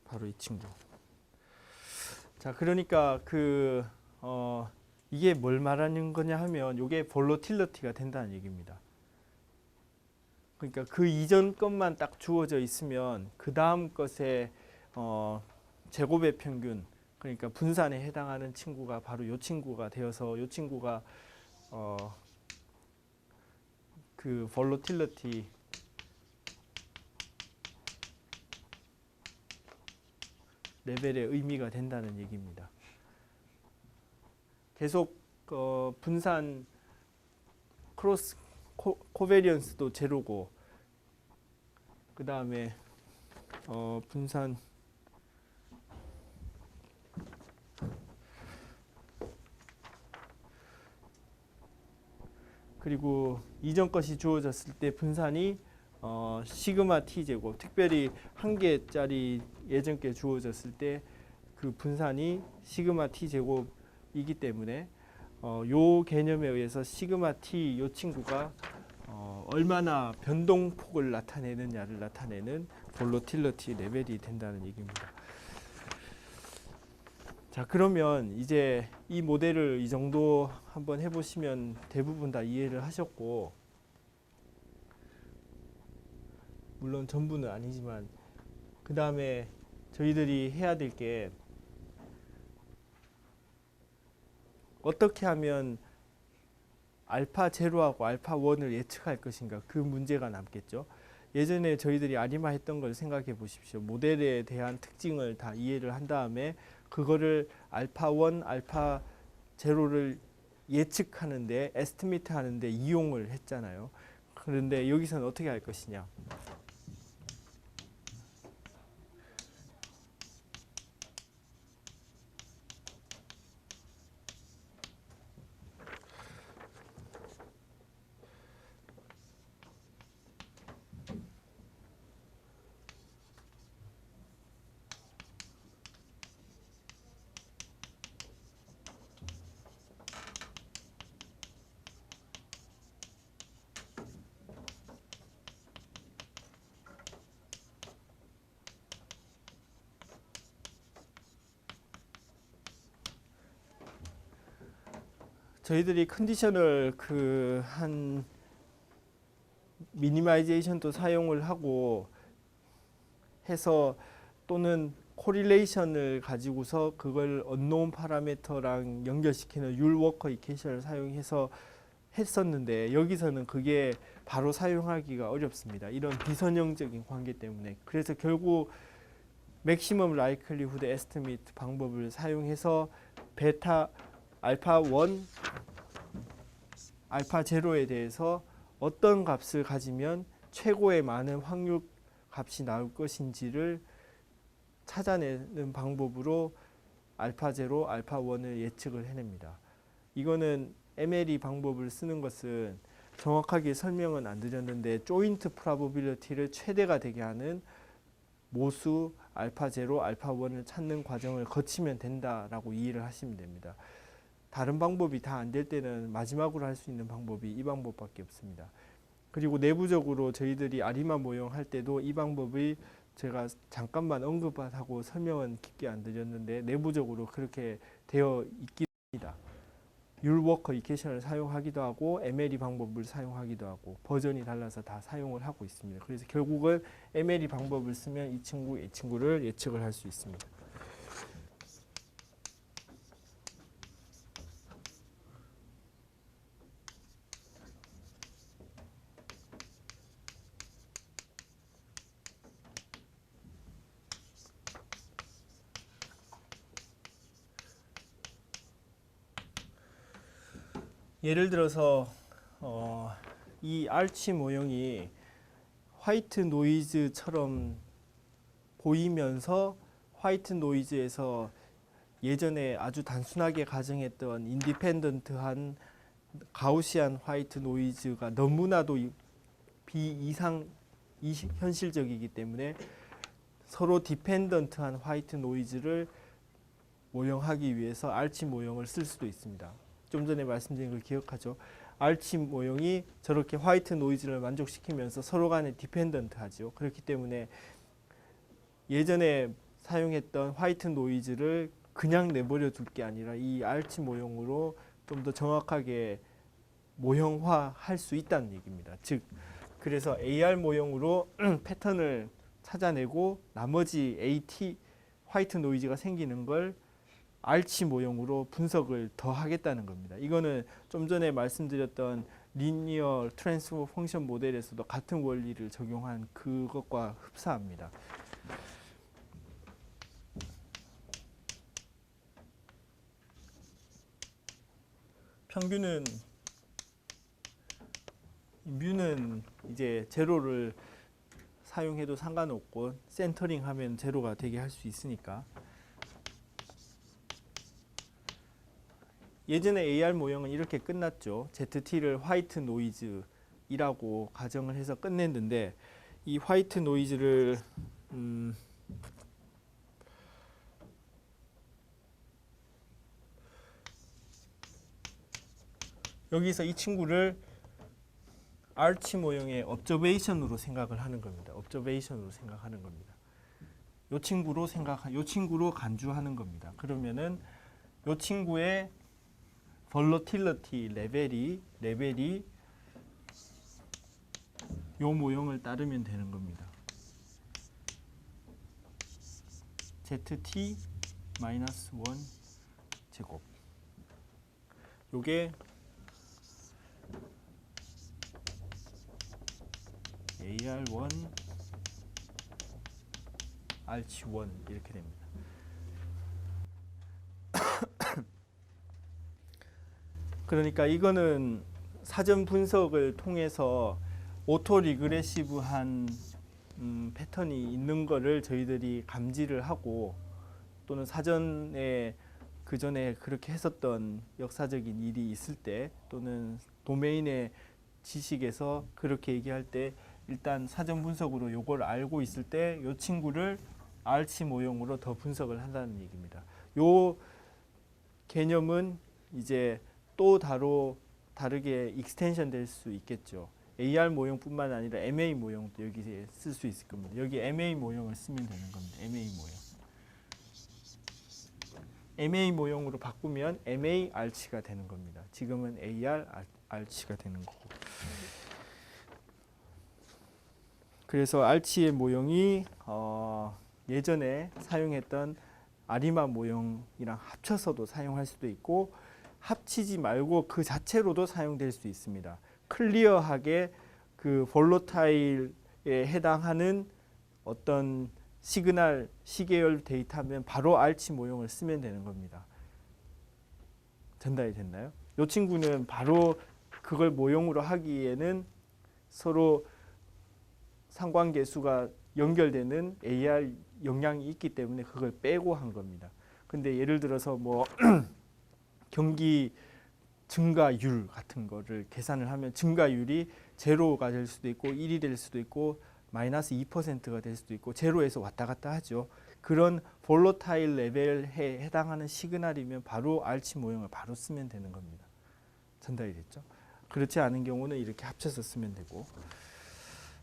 바로 이 친구. 자, 그러니까 이게 뭘 말하는 거냐 하면 이게 볼로틸러티가 된다는 얘기입니다. 그러니까 그 이전 것만 딱 주어져 있으면 그 다음 것의 제곱의 평균, 그러니까 분산에 해당하는 친구가 바로 이 친구가 되어서 이 친구가 그 볼로틸러티 레벨의 의미가 된다는 얘기입니다. 계속 분산 크로스 코베리언스도 제로고 그 다음에 분산 그리고 이전 것이 주어졌을 때 분산이 시그마 t 제곱, 특별히 한 개짜리 예전 게 주어졌을 때 그 분산이 시그마 t 제곱이기 때문에 요 개념에 의해서 시그마 t 요 친구가 얼마나 변동폭을 나타내느냐를 나타내는 볼로틸러티 레벨이 된다는 얘기입니다. 자, 그러면 이제 이 모델을 이 정도 한번 해보시면 대부분 다 이해를 하셨고, 물론 전부는 아니지만 그 다음에 저희들이 해야 될 게 어떻게 하면 알파 제로하고 알파 1을 예측할 것인가, 그 문제가 남겠죠. 예전에 저희들이 아리마 했던 걸 생각해 보십시오. 모델에 대한 특징을 다 이해를 한 다음에 그거를 알파 1, 알파 제로를 예측하는데, 에스티메이트 하는데 이용을 했잖아요. 그런데 여기서는 어떻게 할 것이냐. 저희들이 컨디셔널 한 미니마이제이션도 사용을 하고 해서, 또는 코릴레이션을 가지고서 그걸 언노운 파라미터랑 연결시키는 율워커 이퀘이션을 사용해서 했었는데, 여기서는 그게 바로 사용하기가 어렵습니다. 이런 비선형적인 관계 때문에. 그래서 결국 맥시멈 라이클리후드 에스티메이트 방법을 사용해서 베타 알파 1, 알파 제로에 대해서 어떤 값을 가지면 최고의 많은 확률 값이 나올 것인지를 찾아내는 방법으로 알파 제로, 알파 1을 예측을 해냅니다. 이거는 MLE 방법을 쓰는 것은 정확하게 설명은 안 드렸는데, 조인트 프로바빌리티를 최대가 되게 하는 모수 알파 제로, 알파 1을 찾는 과정을 거치면 된다라고 이해를 하시면 됩니다. 다른 방법이 다 안 될 때는 마지막으로 할 수 있는 방법이 이 방법밖에 없습니다. 그리고 내부적으로 저희들이 아리마 모형 할 때도 이 방법이 제가 잠깐만 언급하고 설명은 깊게 안 드렸는데 내부적으로 그렇게 되어 있긴 합니다. 율워커 이퀘이션을 사용하기도 하고 MLE 방법을 사용하기도 하고 버전이 달라서 다 사용을 하고 있습니다. 그래서 결국은 MLE 방법을 쓰면 이 친구, 이 친구를 예측을 할 수 있습니다. 예를 들어서 이 알치 모형이 화이트 노이즈처럼 보이면서 화이트 노이즈에서 예전에 아주 단순하게 가정했던 인디펜던트한 가우시안 화이트 노이즈가 너무나도 비이상 현실적이기 때문에 서로 디펜던트한 화이트 노이즈를 모형하기 위해서 알치 모형을 쓸 수도 있습니다. 좀 전에 말씀드린 걸 기억하죠. 알치 모형이 저렇게 화이트 노이즈를 만족시키면서 서로 간에 디펜던트하죠. 그렇기 때문에 예전에 사용했던 화이트 노이즈를 그냥 내버려 둘 게 아니라 이 알치 모형으로 좀 더 정확하게 모형화할 수 있다는 얘기입니다. 즉, 그래서 AR 모형으로 패턴을 찾아내고 나머지 AT 화이트 노이즈가 생기는 걸 알치 모형으로 분석을 더 하겠다는 겁니다. 이거는 좀 전에 말씀드렸던 리니어 트랜스포 펑션 모델에서도 같은 원리를 적용한 그것과 흡사합니다. 평균은 뮤는 이제 제로를 사용해도 상관없고 센터링 하면 제로가 되게 할 수 있으니까. 예전에 AR 모형은 이렇게 끝났죠. ZT를 화이트 노이즈이라고 가정을 해서 끝냈는데 이 화이트 노이즈를 여기서 이 친구를 알치 모형의 observation으로 생각을 하는 겁니다. observation으로 생각하는 겁니다. 요 친구로 간주하는 겁니다. 그러면은 요 친구의 volatility 레벨이 요 모형을 따르면 되는 겁니다. ZT-1 제곱. 요게 AR1 RC1 이렇게 됩니다. 그러니까 이거는 사전 분석을 통해서 오토 리그레시브한 패턴이 있는 거를 저희들이 감지를 하고 또는 사전에 그 전에 그렇게 했었던 역사적인 일이 있을 때 또는 도메인의 지식에서 그렇게 얘기할 때 일단 사전 분석으로 요걸 알고 있을 때 요 친구를 알치 모형으로 더 분석을 한다는 얘기입니다. 요 개념은 이제 또 다르게 익스텐션 될 수 있겠죠. AR 모형뿐만 아니라 MA 모형도 여기에 쓸 수 있을 겁니다. 여기 MA 모형을 쓰면 되는 겁니다. MA 모형. MA 모형으로 바꾸면 MA 알치가 되는 겁니다. 지금은 AR 알치가 되는 거고. 그래서 알치의 모형이 예전에 사용했던 아리마 모형이랑 합쳐서도 사용할 수도 있고 합치지 말고 그 자체로도 사용될 수 있습니다. 클리어하게 그 볼로타일에 해당하는 어떤 시그널, 시계열 데이터면 바로 알치 모형을 쓰면 되는 겁니다. 전달이 됐나요? 이 친구는 바로 그걸 모형으로 하기에는 서로 상관계수가 연결되는 AR 영향이 있기 때문에 그걸 빼고 한 겁니다. 근데 예를 들어서 뭐 경기 증가율 같은 거를 계산을 하면 증가율이 제로가 될 수도 있고 1이 될 수도 있고 마이너스 2%가 될 수도 있고 제로에서 왔다 갔다 하죠. 그런 볼로타일 레벨에 해당하는 시그널이면 바로 알치 모형을 바로 쓰면 되는 겁니다. 전달이 됐죠. 그렇지 않은 경우는 이렇게 합쳐서 쓰면 되고.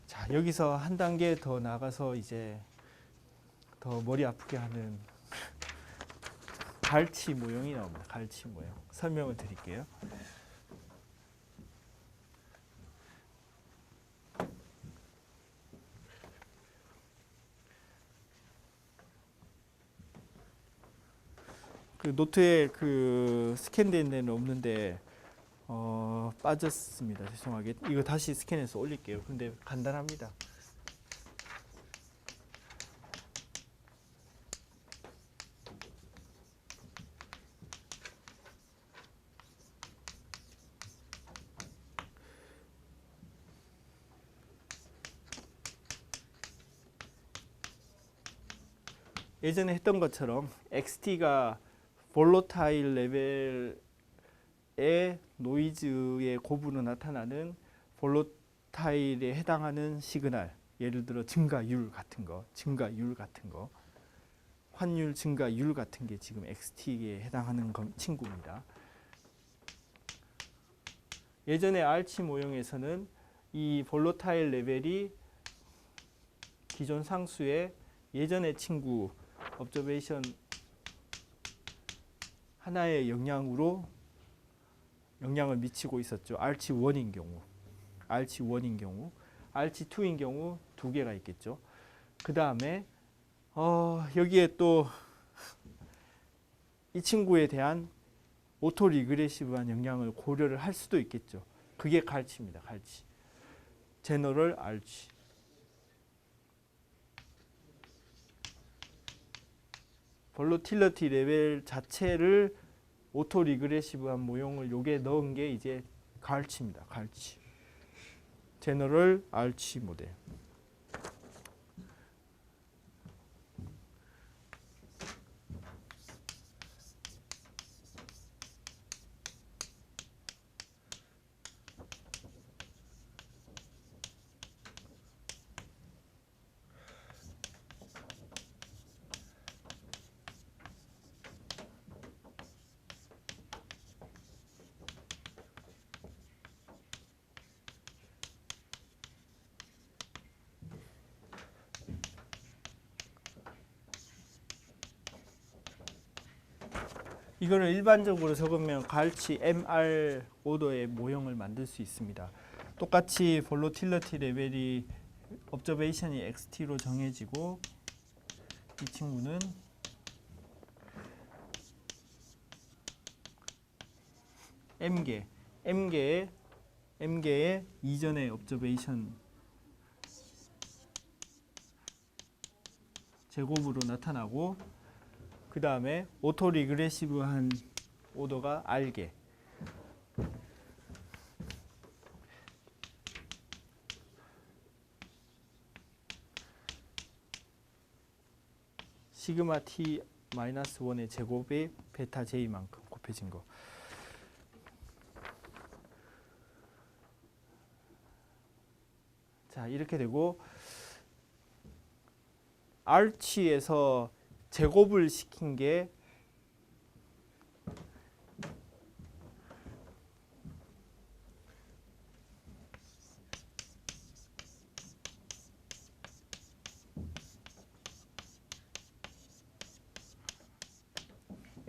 자, 여기서 한 단계 더 나가서 이제 더 머리 아프게 하는 갈치 모형이 나옵니다. 갈치 모형. 설명을 드릴게요. 그 노트에 그 스캔된 데는 없는데 빠졌습니다. 죄송하게. 이거 다시 스캔해서 올릴게요. 근데 간단합니다. 예전에 했던 것처럼 XT가 볼로타일 레벨의 노이즈의 고부로 나타나는 볼로타일에 해당하는 시그널, 예를 들어 증가율 같은 거, 환율 증가율 같은 게 지금 XT에 해당하는 친구입니다. 예전에 알치 모형에서는 이 볼로타일 레벨이 기존 상수의 예전의 친구 observation 하나의 영향을 미치고 있었죠. RC1인 경우, RC2인 경우 두 개가 있겠죠. 그 다음에 여기에 또 이 친구에 대한 오토 리그레시브한 영향을 고려를 할 수도 있겠죠. 그게 갈치입니다. 갈치. 제너럴 알치. 볼로틸러티 레벨 자체를 오토 리그레시브한 모형을 요게 넣은 게 이제 갈치입니다. 갈치. 제너럴 알치 모델. 이거를 일반적으로 적으면 갈치 MR 오더의 모형을 만들 수 있습니다. 똑같이 볼로틸러티 레벨이 observation이 XT로 정해지고 이 친구는 M개의 이전의 observation 제곱으로 나타나고 그 다음에 오토 리그레시브한 오더가 R개. 시그마 T 마이너스 1의 제곱이 베타 J만큼 곱해진 거. 자, 이렇게 되고 R치에서 제곱을 시킨 게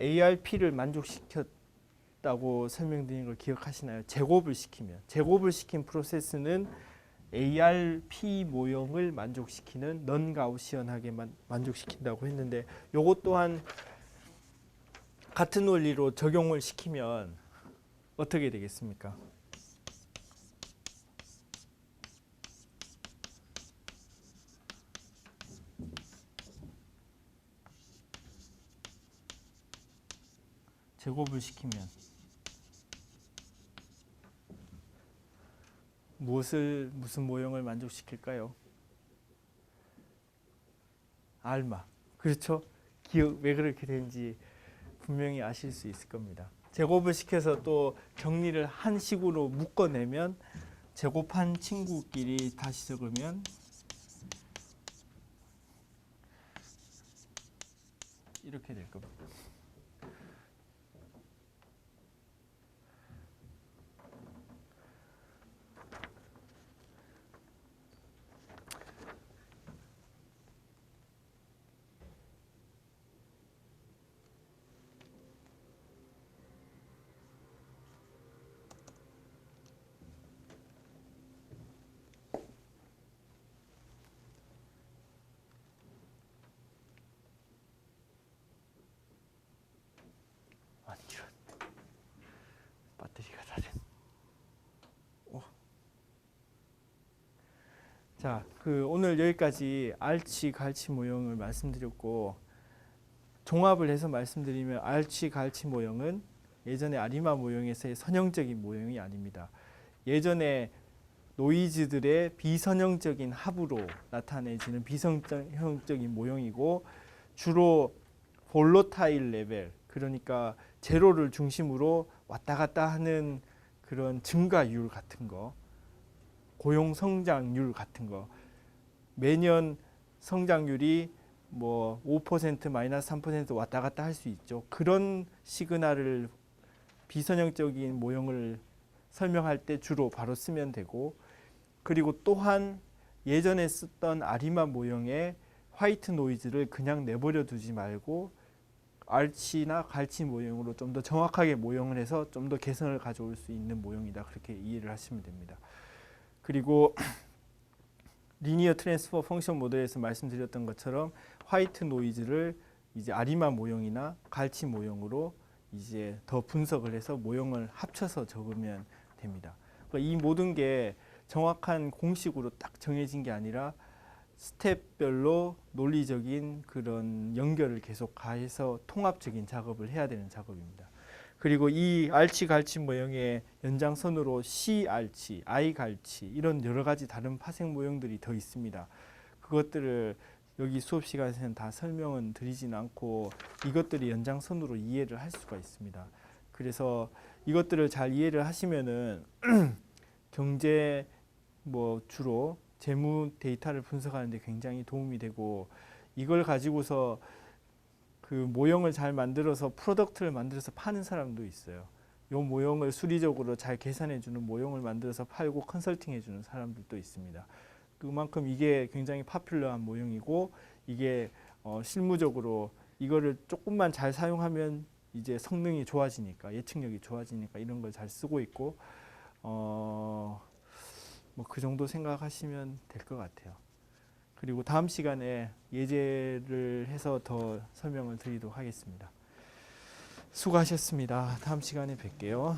ARP를 만족시켰다고 설명드린 걸 기억하시나요? 제곱을 시킨 프로세스는 ARP 모형을 만족시키는 넌 가우시언하게만 만족시킨다고 했는데 요것 또한 같은 원리로 적용을 시키면 어떻게 되겠습니까? 제곱을 시키면 무슨 모형을 만족시킬까요? 알마. 그렇죠? 기억 왜 그렇게 되는지 분명히 아실 수 있을 겁니다. 제곱을 시켜서 또 정리를 한 식으로 묶어내면 제곱한 친구끼리 다시 적으면 이렇게 될 겁니다. 자, 오늘 여기까지 알치 갈치 모형을 말씀드렸고, 종합을 해서 말씀드리면 알치 갈치 모형은 예전에 아리마 모형에서의 선형적인 모형이 아닙니다. 예전에 노이즈들의 비선형적인 합으로 나타내지는 비선형적인 모형이고, 주로 볼로타일 레벨, 그러니까 제로를 중심으로 왔다 갔다 하는 그런 증가율 같은 거, 고용 성장률 같은 거, 매년 성장률이 뭐 5% 마이너스 3% 왔다 갔다 할 수 있죠. 그런 시그널을 비선형적인 모형을 설명할 때 주로 바로 쓰면 되고, 그리고 또한 예전에 쓰던 아리마 모형의 화이트 노이즈를 그냥 내버려 두지 말고 알치나 갈치 모형으로 좀 더 정확하게 모형을 해서 좀 더 개성을 가져올 수 있는 모형이다, 그렇게 이해를 하시면 됩니다. 그리고 리니어 트랜스퍼 펑션 모델에서 말씀드렸던 것처럼 화이트 노이즈를 이제 아리마 모형이나 갈치 모형으로 이제 더 분석을 해서 모형을 합쳐서 적으면 됩니다. 그러니까 이 모든 게 정확한 공식으로 딱 정해진 게 아니라 스텝별로 논리적인 그런 연결을 계속 가해서 통합적인 작업을 해야 되는 작업입니다. 그리고 이 알치 갈치 모형의 연장선으로 C 알치, I 갈치 이런 여러 가지 다른 파생 모형들이 더 있습니다. 그것들을 여기 수업 시간에서는 다 설명은 드리진 않고 이것들이 연장선으로 이해를 할 수가 있습니다. 그래서 이것들을 잘 이해를 하시면은 경제 뭐 주로 재무 데이터를 분석하는데 굉장히 도움이 되고, 이걸 가지고서 그 모형을 잘 만들어서 프로덕트를 만들어서 파는 사람도 있어요. 이 모형을 수리적으로 잘 계산해 주는 모형을 만들어서 팔고 컨설팅 해주는 사람들도 있습니다. 그만큼 이게 굉장히 파퓰러한 모형이고, 이게 실무적으로 이거를 조금만 잘 사용하면 이제 성능이 좋아지니까, 예측력이 좋아지니까 이런 걸 잘 쓰고 있고, 뭐 그 정도 생각하시면 될 것 같아요. 그리고 다음 시간에 예제를 해서 더 설명을 드리도록 하겠습니다. 수고하셨습니다. 다음 시간에 뵐게요.